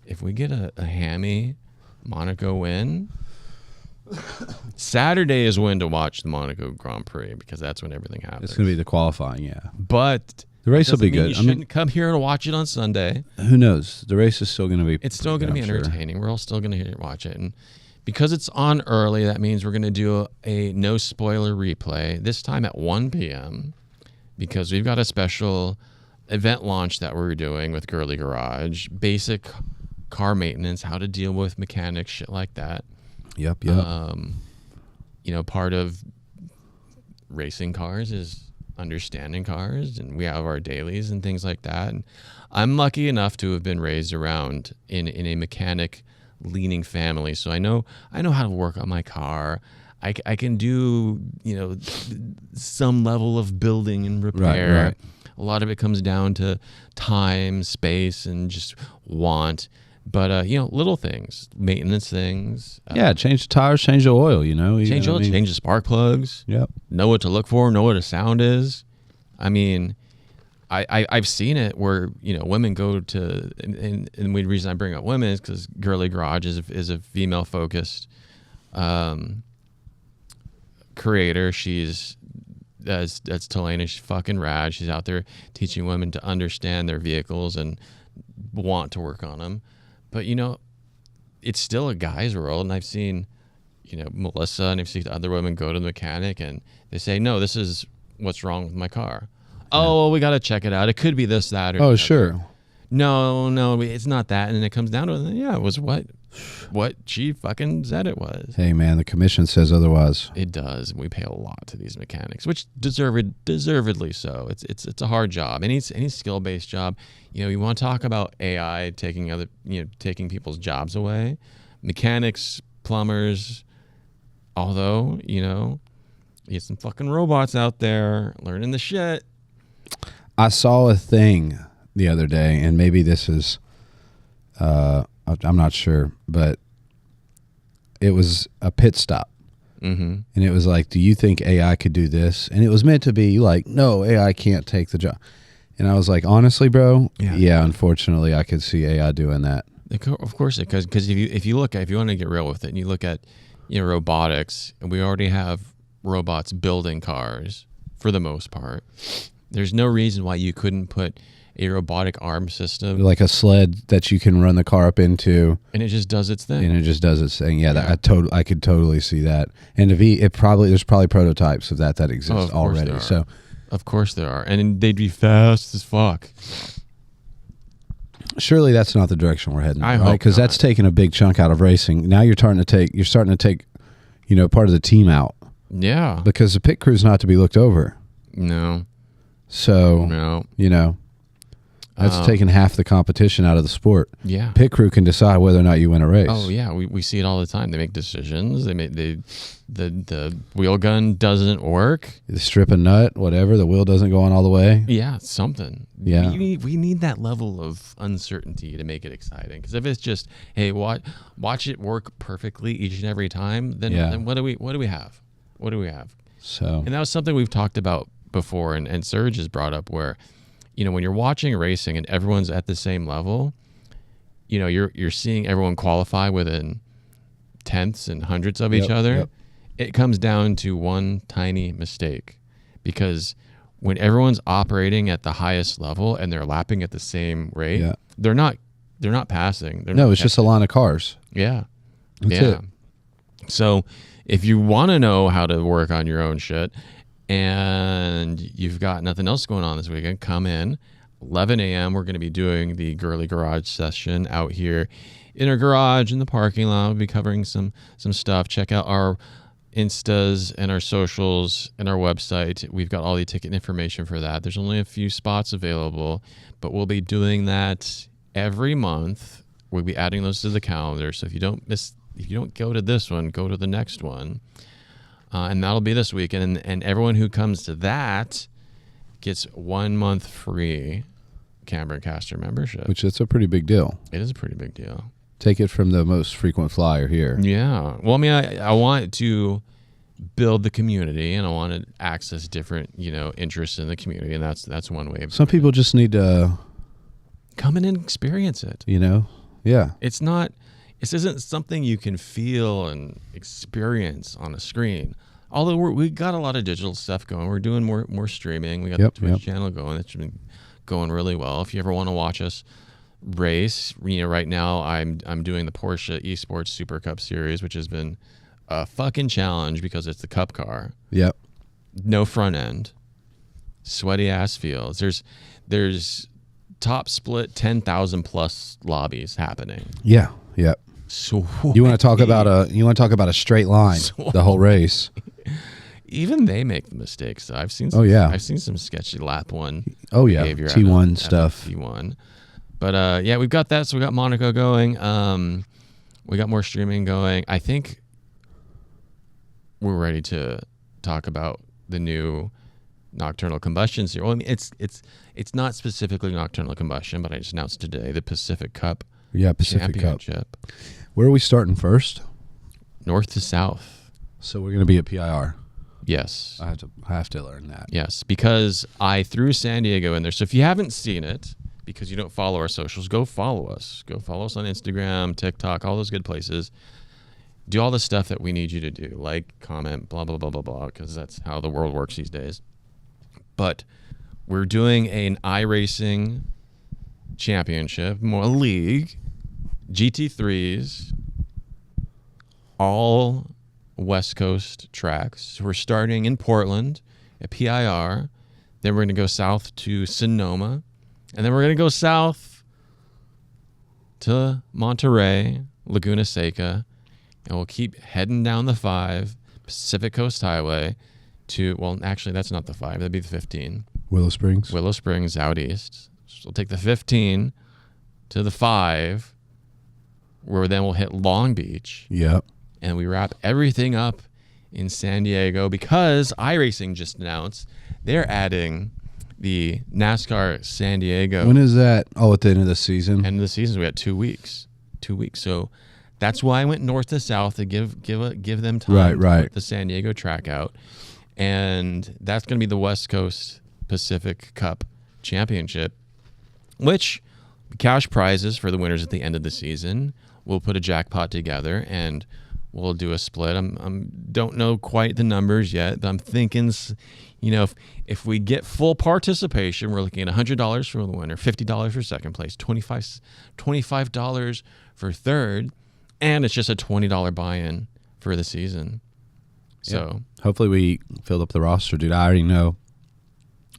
a hammy Monaco win, Saturday is when to watch the Monaco Grand Prix because that's when everything happens. It's going to be the qualifying, yeah. But the race will be good. You shouldn't come here and watch it on Sunday. Who knows? The race is still going to be... It's still going to be entertaining. Sure. We're all still going to watch it. And because it's on early, that means we're going to do a no-spoiler replay, this time at 1 p.m., because we've got a special event launch that we're doing with Girly Garage, basic car maintenance, how to deal with mechanics, shit like that. Yep. Part of racing cars is understanding cars, and we have our dailies and things like that. And I'm lucky enough to have been raised around in a mechanic leaning family, so I know how to work on my car. I can do, some level of building and repair. Right. A lot of it comes down to time, space, and just want. But little things, maintenance things. Change the tires, change the oil. Change oil, change the spark plugs. Yep. Know what to look for. Know what a sound is. I mean, I've seen it where women go to, and the reason I bring up women is because Girly Garage is a female focused creator. That's Talena. She's fucking rad. She's out there teaching women to understand their vehicles and want to work on them. But it's still a guy's world, and I've seen Melissa and I've seen other women go to the mechanic and they say, no, this is what's wrong with my car. Oh, well, we got to check it out. It could be this, that, or sure. No, it's not that. And then it comes down to it was what she fucking said it was. Hey, man, the commission says otherwise. It does. We pay a lot to these mechanics, which deservedly so. It's a hard job. Any skill-based job. You want to talk about AI taking people's jobs away. Mechanics, plumbers, although, you get some fucking robots out there learning the shit. I saw a thing the other day, and maybe this is, I'm not sure, but it was a pit stop. Mm-hmm. And it was like, do you think AI could do this? And it was meant to be like, no, AI can't take the job. And I was like, honestly, bro, yeah, unfortunately, I could see AI doing that. Of course, because if you want to get real with it, and you look at robotics, and we already have robots building cars for the most part. There's no reason why you couldn't put a robotic arm system, like a sled that you can run the car up into, and it just does its thing. Yeah. I could totally see that. And there's probably prototypes of that exist already. So, of course there are, and they'd be fast as fuck. Surely that's not the direction we're heading, right? Because that's taking a big chunk out of racing. Now you're starting to take, part of the team out. Yeah. Because the pit crew's not to be looked over. No. So, that's taking half the competition out of the sport. Yeah. Pit crew can decide whether or not you win a race. Oh yeah, we see it all the time. They make decisions. The wheel gun doesn't work. The strip a nut, whatever. The wheel doesn't go on all the way. Yeah, something. Yeah. We need that level of uncertainty to make it exciting. Because if it's just, hey, watch it work perfectly each and every time, then what do we have? What do we have? So, and that was something we've talked about before, and Serge has brought up where, when you're watching racing and everyone's at the same level, you're seeing everyone qualify within tenths and hundredths of each other. Yep. It comes down to one tiny mistake, because when everyone's operating at the highest level and they're lapping at the same rate, they're not passing. It's just a line of cars. Yeah. That's it. So if you want to know how to work on your own shit and you've got nothing else going on this weekend, come in. 11 a.m. We're going to be doing the Girly Garage session out here in our garage in the parking lot. We'll be covering some stuff. Check out our Instas and our socials and our website. We've got all the ticket information for that. There's only a few spots available, but we'll be doing that every month. We'll be adding those to the calendar. So if you don't go to this one, go to the next one. And that'll be this weekend. And everyone who comes to that gets 1 month free Camber Caster membership. Which is a pretty big deal. It is a pretty big deal. Take it from the most frequent flyer here. Yeah. Well, I mean, I want to build the community, and I want to access different, interests in the community, and that's one way. Some people just need to come in and experience it. Yeah. This isn't something you can feel and experience on a screen. Although we got a lot of digital stuff going. We're doing more streaming. We got the Twitch channel going. It's been going really well. If you ever want to watch us race, right now I'm doing the Porsche Esports Super Cup Series, which has been a fucking challenge because it's the cup car. Yep. No front end. Sweaty ass fields. There's top split 10,000 plus lobbies happening. Yeah. Yep. So you want to talk about a straight line the whole race. Even they make the mistakes. I've seen some sketchy lap one. Oh yeah. T1 stuff. T1. But we've got that. So we got Monaco going. We got more streaming going. I think we're ready to talk about the new Nocturnal Combustion series. Well, I mean, it's not specifically Nocturnal Combustion, but I just announced today the Pacific Cup. Yeah, Pacific Cup. Championship. Where are we starting first? North to south. So we're going to be at PIR. Yes. I have to learn that. Yes, because I threw San Diego in there. So if you haven't seen it, because you don't follow our socials, go follow us. Go follow us on Instagram, TikTok, all those good places. Do all the stuff that we need you to do, like, comment, blah, blah, blah, blah, blah, because that's how the world works these days. But we're doing an iRacing championship, more league, GT3s, all West Coast tracks. So we're starting in Portland at PIR. Then we're going to go south to Sonoma. And then we're going to go south to Monterey, Laguna Seca. And we'll keep heading down the 5, Pacific Coast Highway to, well, actually, that's not the 5. That'd be the 15. Willow Springs out east. So we'll take the 15 to the 5, where then we'll hit Long Beach. Yep. And we wrap everything up in San Diego because iRacing just announced they're adding the NASCAR San Diego. When is that? Oh, at the end of the season? End of the season, we got 2 weeks. 2 weeks. So that's why I went north to south to give them time to put the San Diego track out. And that's going to be the West Coast Pacific Cup Championship, which cash prizes for the winners at the end of the season. We'll put a jackpot together and we'll do a split. Don't know quite the numbers yet, but I'm thinking, if we get full participation, we're looking at $100 for the winner, $50 for second place, $25 for third, and it's just a $20 buy-in for the season. So hopefully we filled up the roster, dude. I already know.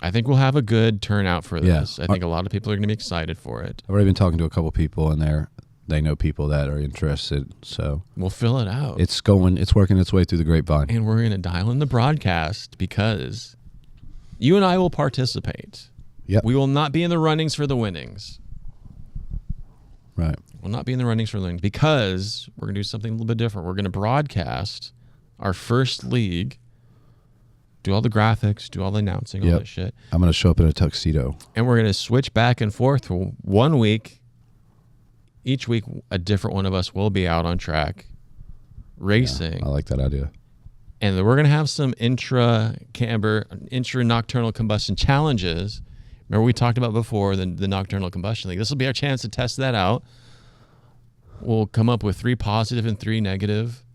I think we'll have a good turnout for this. I think a lot of people are going to be excited for it. I've already been talking to a couple people in there. They know people that are interested, so we'll fill it out. It's working its way through the grapevine. And we're going to dial in the broadcast because you and I will participate. Yep. We will not be in the runnings for the winnings. Right. We'll not be in the runnings for the winnings because we're going to do something a little bit different. We're going to broadcast our first league, do all the graphics, do all the announcing, all that shit. I'm going to show up in a tuxedo. And we're going to switch back and forth for 1 week. Each week, a different one of us will be out on track racing. Yeah, I like that idea. And then we're going to have some intra-nocturnal combustion challenges. Remember we talked about before the Nocturnal Combustion League. This will be our chance to test that out. We'll come up with 3 positive and 3 negative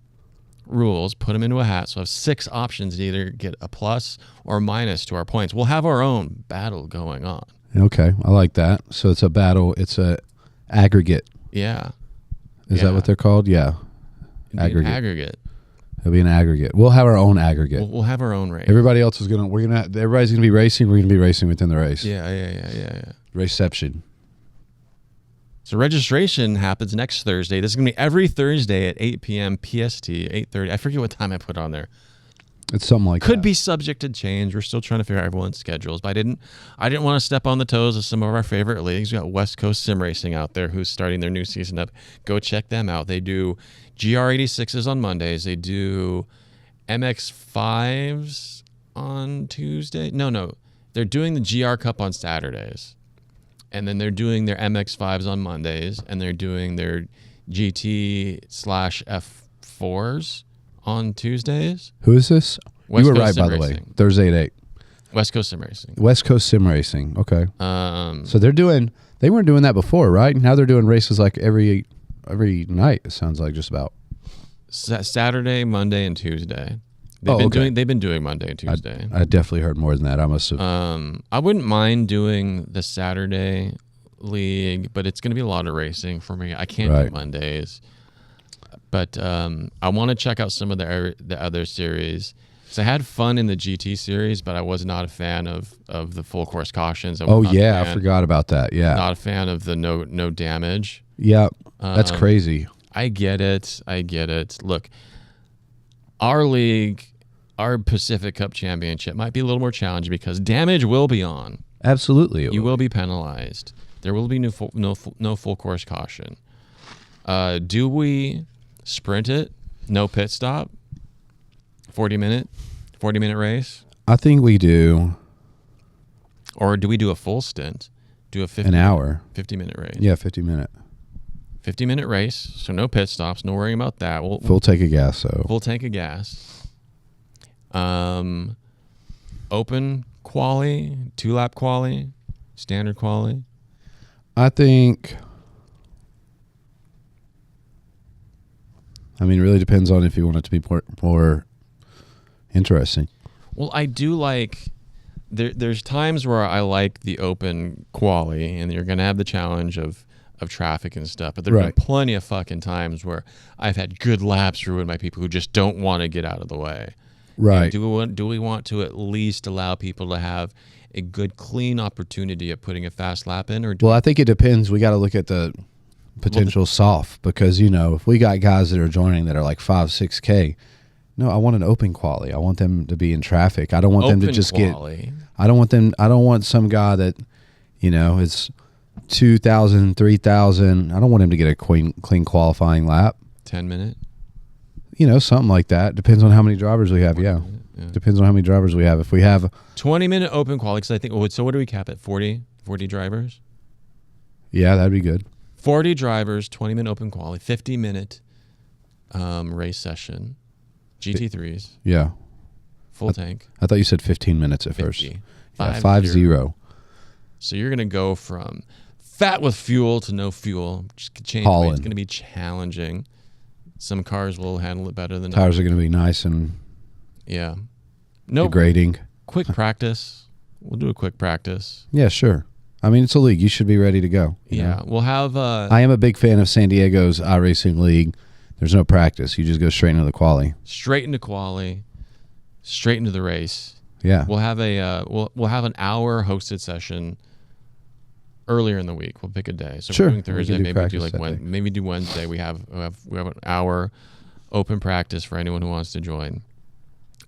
rules, put them into a hat. So we'll have 6 options to either get a plus or minus to our points. We'll have our own battle going on. Okay, I like that. So it's a battle. It's a aggregate. Yeah. Is that what they're called? Yeah. Aggregate. It'll be an aggregate. We'll have our own aggregate. We'll have our own race. Everybody else is everybody's gonna be racing. We're gonna be racing within the race. Yeah. Reception. So registration happens next Thursday. This is gonna be every Thursday at 8 p.m. PST, 8:30. I forget what time I put on there. It's something like Could that. be subject to change. We're still trying to figure out everyone's schedules, but I didn't want to step on the toes of some of our favorite leagues. We got West Coast Sim Racing out there who's starting their new season up. Go check them out. They do GR86s on Mondays. They do MX5s on Tuesday. No. They're doing the GR Cup on Saturdays. And then they're doing their MX5s on Mondays. And they're doing their GT/F4s on Tuesdays. Who is this? West you were Coast right, by Sim the way. Racing. Thursday at 8. West Coast Sim Racing. West Coast Sim Racing. Okay. So they weren't doing that before, right? Now they're doing races like every night. It sounds like just about Saturday, Monday, and Tuesday. They've been doing Monday and Tuesday. I definitely heard more than that. I must have. I wouldn't mind doing the Saturday league, but it's going to be a lot of racing for me. I can't do Mondays. But I want to check out some of the other series. So I had fun in the GT series, but I was not a fan of the full course cautions. I forgot about that. Yeah, not a fan of the no damage. Yeah, that's crazy. I get it. Look, our league, our Pacific Cup Championship might be a little more challenging because damage will be on. Absolutely, you will be penalized. There will be no full course caution. Do we sprint it? No pit stop? 40-minute race? I think we do. Or do we do a full stint? Do a 50-minute race? Yeah, 50-minute. 50-minute race, so no pit stops, no worrying about that. Full tank of gas, so. Full tank of gas. Open quali, 2-lap quali, standard quali. I think. I mean, it really depends on if you want it to be more interesting. Well, I do like. There's times where I like the open quali, and you're going to have the challenge of traffic and stuff. But there have been plenty of fucking times where I've had good laps ruined by people who just don't want to get out of the way. Right. And do we want to at least allow people to have a good, clean opportunity at putting a fast lap in? Or I think it depends. We got to look at the potential soft, because, if we got guys that are joining that are like 5-6K, no, I want an open quali. I want them to be in traffic. I don't want them to just quali. I don't want some guy that, is 2,000, 3,000. I don't want him to get a clean qualifying lap. 10-minute? Something like that. Depends on how many drivers we have, yeah. Depends on how many drivers we have. If we have 20-minute open quali, because I think, so what do we cap at? 40 drivers? Yeah, that'd be good. 40 drivers, 20-minute open quali, 50-minute race session, GT3s. Yeah. Full tank. I thought you said 15 minutes at 50. first. 5-0. So you're going to go from fat with fuel to no fuel. Just change. It's going to be challenging. Some cars will handle it better than others. Tires are going to be nice and degrading. Quick practice. We'll do a quick practice. Yeah, sure. I mean, it's a league. You should be ready to go. Yeah, we'll have... I am a big fan of San Diego's iRacing League. There's no practice. You just go straight into the quali. Straight into quali. Straight into the race. Yeah. We'll have we'll have an hour hosted session earlier in the week. We'll pick a day. So sure. We're doing Thursday. Maybe do Wednesday. We have an hour open practice for anyone who wants to join,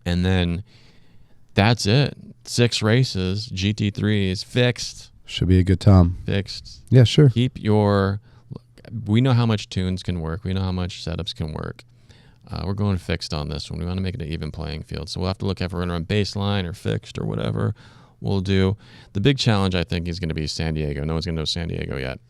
and then that's it. 6 races. GT3 is fixed. Should be a good time. Fixed. Yeah, sure. We know how much tunes can work. We know how much setups can work. We're going fixed on this one. We want to make it an even playing field. So we'll have to look if we're going to run baseline or fixed or whatever we'll do. The big challenge, I think, is going to be San Diego. No one's going to know San Diego yet.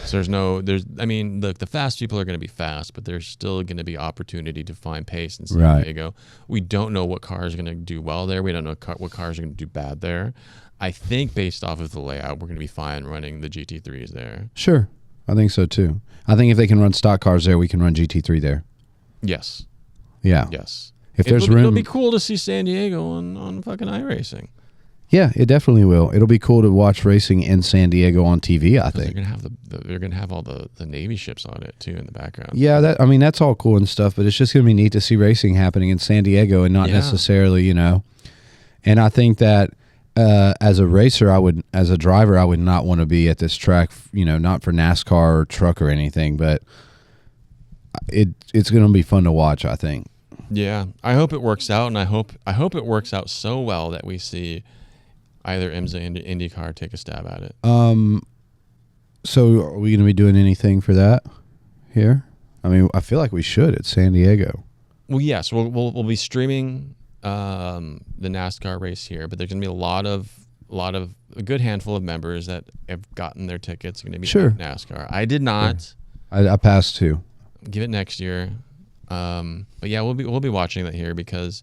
So the fast people are going to be fast, but there's still going to be opportunity to find pace in San Diego. We don't know what cars are going to do well there. We don't know what cars are going to do bad there. I think based off of the layout, we're going to be fine running the GT3s there. Sure. I think so too. I think if they can run stock cars there, we can run GT3 there. Yes. Yeah. Yes. If there's room, it'll be cool to see San Diego on fucking iRacing. Yeah, it definitely will. It'll be cool to watch racing in San Diego on TV, I think. They're gonna have all the Navy ships on it too in the background. Yeah, that's all cool and stuff, but it's just gonna be neat to see racing happening in San Diego and not necessarily, And I think that as a racer, as a driver, I would not want to be at this track, not for NASCAR or truck or anything, but it's going to be fun to watch, I think. Yeah, I hope it works out, and I hope it works out so well that we see either IMSA and IndyCar take a stab at it. So are we going to be doing anything for that here? I mean, I feel like we should at San Diego. Well, yes, we'll be streaming the NASCAR race here, but there's going to be a good handful of members that have gotten their tickets. Going to be at NASCAR. I did not. I passed too. Give it next year. But yeah, we'll be watching that here because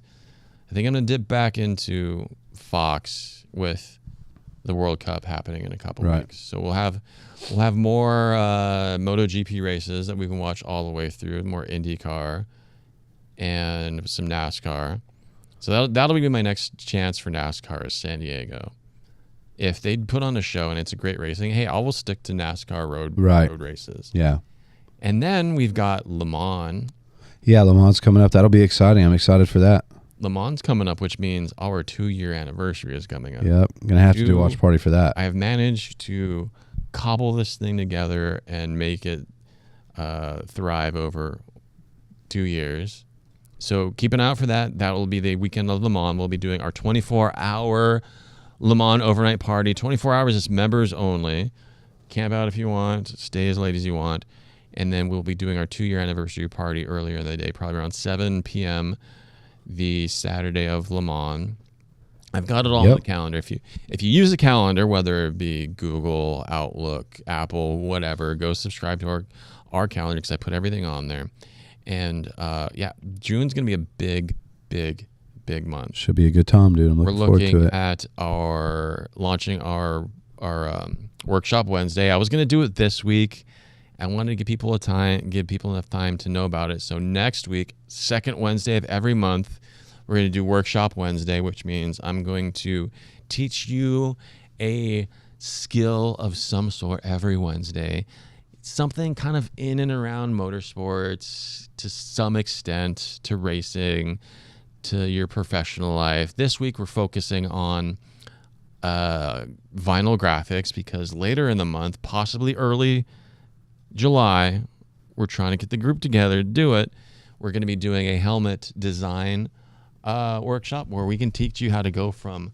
I think I'm going to dip back into Fox with the World Cup happening in a couple weeks. So we'll have more MotoGP races that we can watch all the way through, more IndyCar and some NASCAR. So that'll be my next chance for NASCAR is San Diego. If they put on a show and it's a great racing, hey, I will stick to NASCAR road races. Yeah. And then we've got Le Mans. Yeah, Le Mans coming up. That'll be exciting. I'm excited for that. Le Mans coming up, which means our 2-year anniversary is coming up. Yep. I'm going to have to do a watch party for that. I have managed to cobble this thing together and make it thrive over 2 years. So keep an eye out for that. That will be the weekend of Le Mans. We'll be doing our 24-hour Le Mans overnight party. 24 hours is members only. Camp out if you want. Stay as late as you want. And then we'll be doing our 2-year anniversary party earlier in the day, probably around 7 p.m. the Saturday of Le Mans. I've got it all on the calendar. If you use a calendar, whether it be Google, Outlook, Apple, whatever, go subscribe to our calendar because I put everything on there. And June's gonna be a big month. Should be a good time, dude. I'm looking forward to it. We're looking at launching our workshop Wednesday. I was gonna do it this week. I wanted to give people enough time to know about it. So next week, second Wednesday of every month, we're going to do Workshop Wednesday, which means I'm going to teach you a skill of some sort every Wednesday. Something kind of in and around motorsports, to some extent, to racing, to your professional life. This week, we're focusing on vinyl graphics because later in the month, possibly early July, we're trying to get the group together to do it. We're going to be doing a helmet design workshop where we can teach you how to go from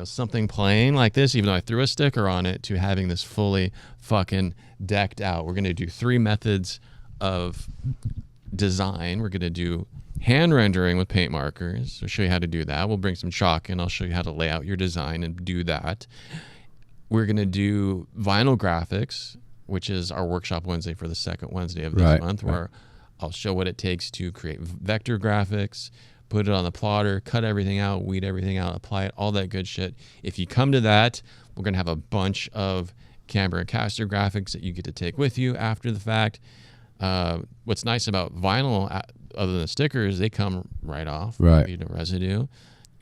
something plain like this, even though I threw a sticker on it, to having this fully fucking decked out. We're going to do 3 methods of design. We're going to do hand rendering with paint markers. I'll show you how to do that. We'll bring some chalk and I'll show you how to lay out your design and do that. We're going to do vinyl graphics, which is our Workshop Wednesday for the second Wednesday of this month, where I'll show what it takes to create vector graphics, put it on the plotter, cut everything out, weed everything out, apply it, all that good shit. If you come to that, we're going to have a bunch of Camber and Caster graphics that you get to take with you after the fact. What's nice about vinyl, other than the stickers, they come right off. Right. No residue.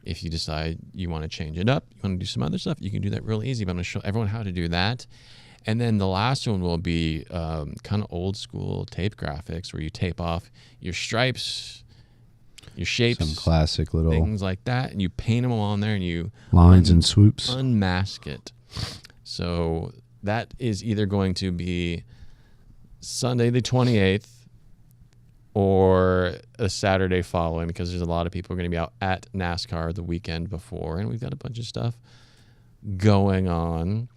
If you decide you want to change it up, you want to do some other stuff, you can do that real easy. But I'm going to show everyone how to do that. And then the last one will be kind of old school tape graphics, where you tape off your stripes, your shapes, some classic little things like that, and you paint them on there, and you lines and swoops, unmask it. So that is either going to be Sunday the 28th or a Saturday following, because there's a lot of people going to be out at NASCAR the weekend before, and we've got a bunch of stuff going on.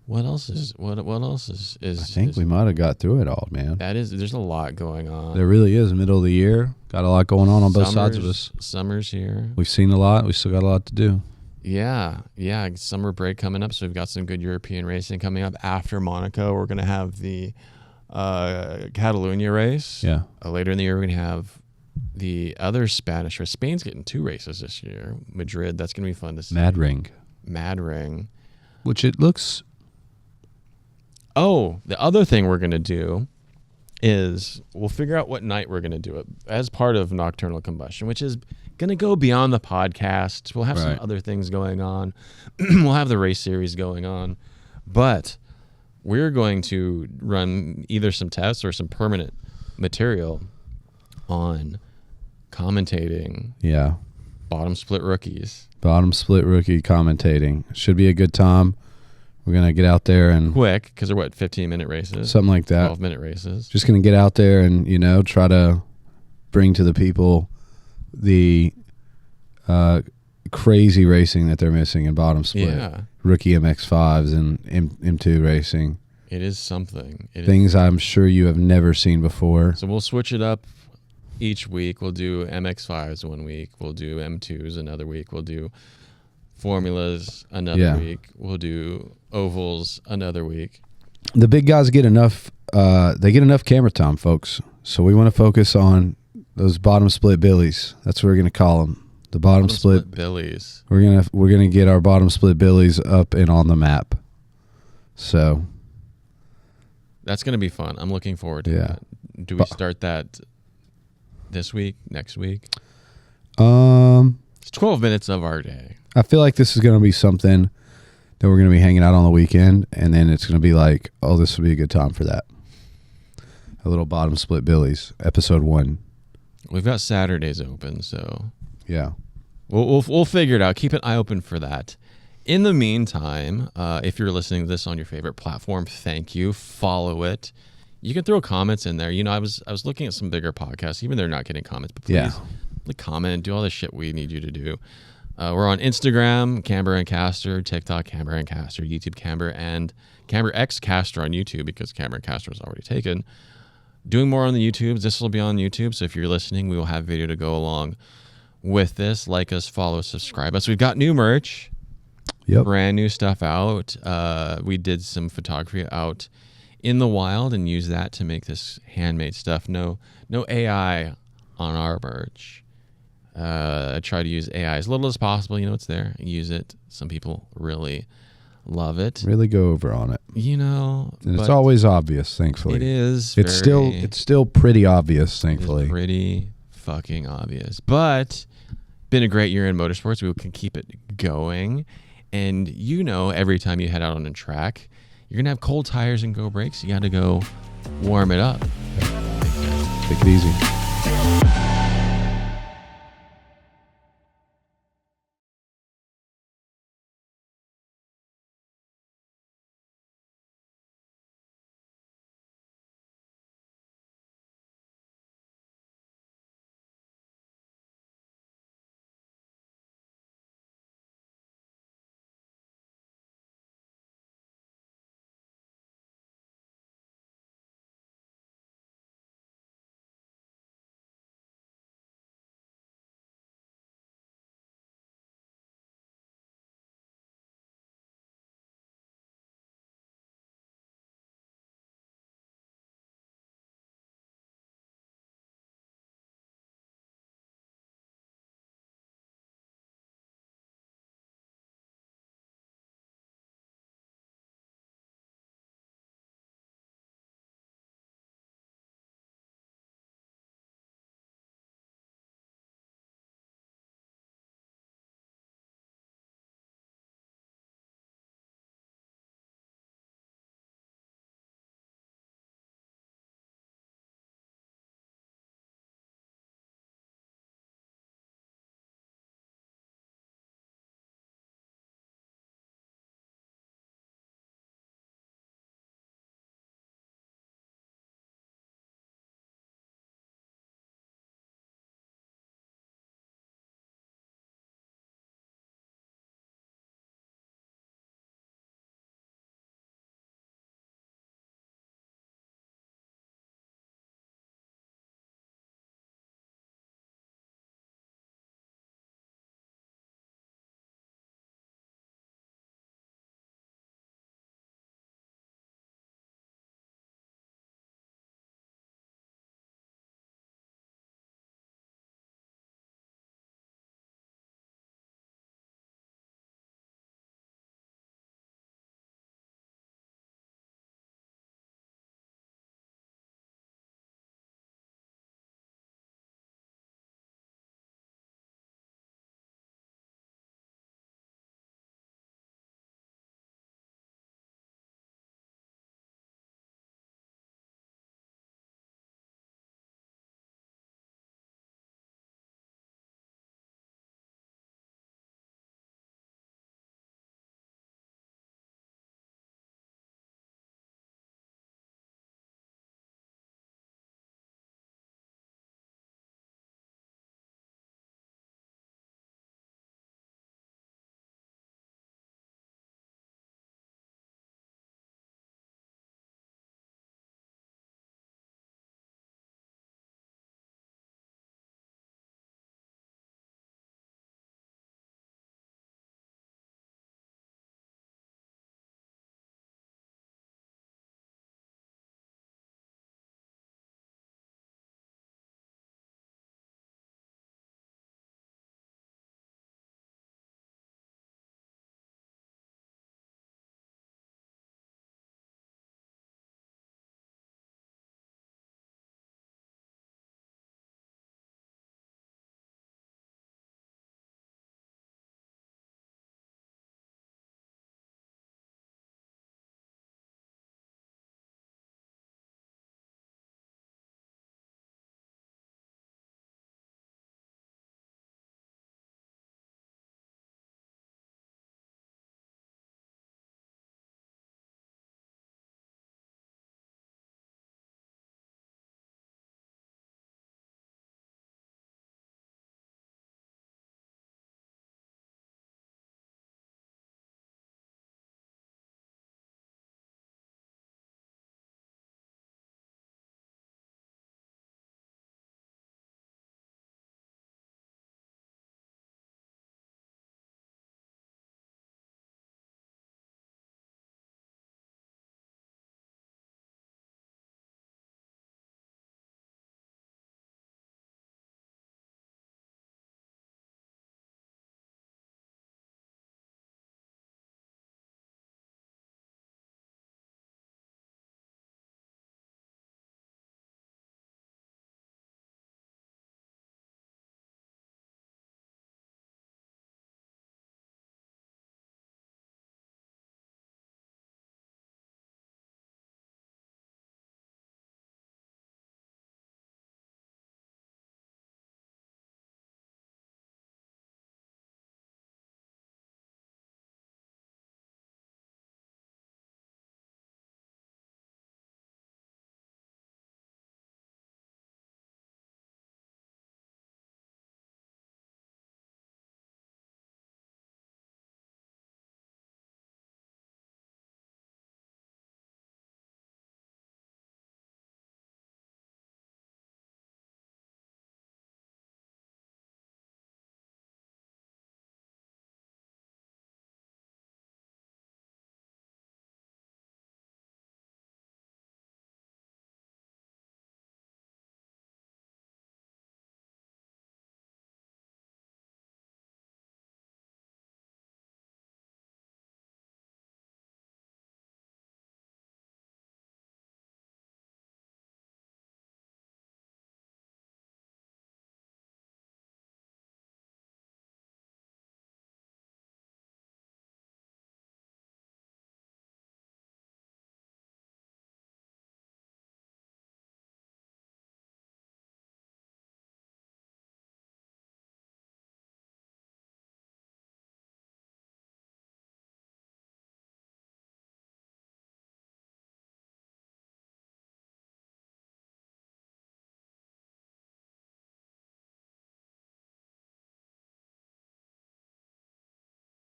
What else is I think we might have got through it all, man. There's a lot going on. There really is. Middle of the year, got a lot going on both sides of us. Summer's here. We've seen a lot. We still got a lot to do. Yeah. Summer break coming up, so we've got some good European racing coming up. After Monaco, we're going to have the Catalunya race. Yeah. Later in the year, we're going to have the other Spanish race. Spain's getting 2 races this year. Madrid, that's going to be fun to see. Mad Ring. Which it looks... Oh, the other thing we're going to do is we'll figure out what night we're going to do it as part of Nocturnal Combustion, which is going to go beyond the podcast. We'll have some other things going on. We'll have the race series going on. But we're going to run either some tests or some permanent material on commentating. Yeah. Bottom split rookie commentating. Should be a good time. We're going to get out there and... Quick, because they're 15-minute races? Something like that. 12-minute races. Just going to get out there and, try to bring to the people the crazy racing that they're missing in bottom split. Yeah. Rookie MX-5s and M2 racing. It is something. Things I'm sure you have never seen before. So we'll switch it up each week. We'll do MX-5s one week. We'll do M2s another week. We'll do formulas another week. We'll do ovals another week. The big guys get enough camera time, folks. So we want to focus on those bottom split billies. That's what we're going to call them. The bottom split billies. We're going to get our bottom split billies up and on the map. So that's going to be fun. I'm looking forward to that. Do we start that this week, next week? It's 12 minutes of our day. I feel like this is going to be something that we're going to be hanging out on the weekend, and then it's going to be like, oh, this will be a good time for that. A little bottom split billies, episode 1. We've got Saturdays open, so yeah, we'll figure it out. Keep an eye open for that. In the meantime, if you're listening to this on your favorite platform, thank you. Follow it. You can throw comments in there. I was looking at some bigger podcasts. Even they're not getting comments, but please comment, do all the shit we need you to do. We're on Instagram, Camber and Caster, TikTok, Camber and Caster, YouTube, Camber, and Camber X Caster on YouTube because Camber and Caster was already taken. doing more on the YouTubes. This will be on YouTube. So if you're listening, we will have video to go along with this. Like us, follow, subscribe us. We've got new merch. Yep. Brand new stuff out. We did some photography out in the wild and use that to make this handmade stuff. No AI on our merch. I try to use AI as little as possible. You know, it's there. Use it. Some people really love it. Really go over on it. You know, and it's always obvious, thankfully. It is. It's still pretty obvious, thankfully. It's pretty fucking obvious. But been a great year in motorsports. We can keep it going. And you know, every time you head out on a track, you're gonna have cold tires and go brakes. You got to go warm it up. Take it easy.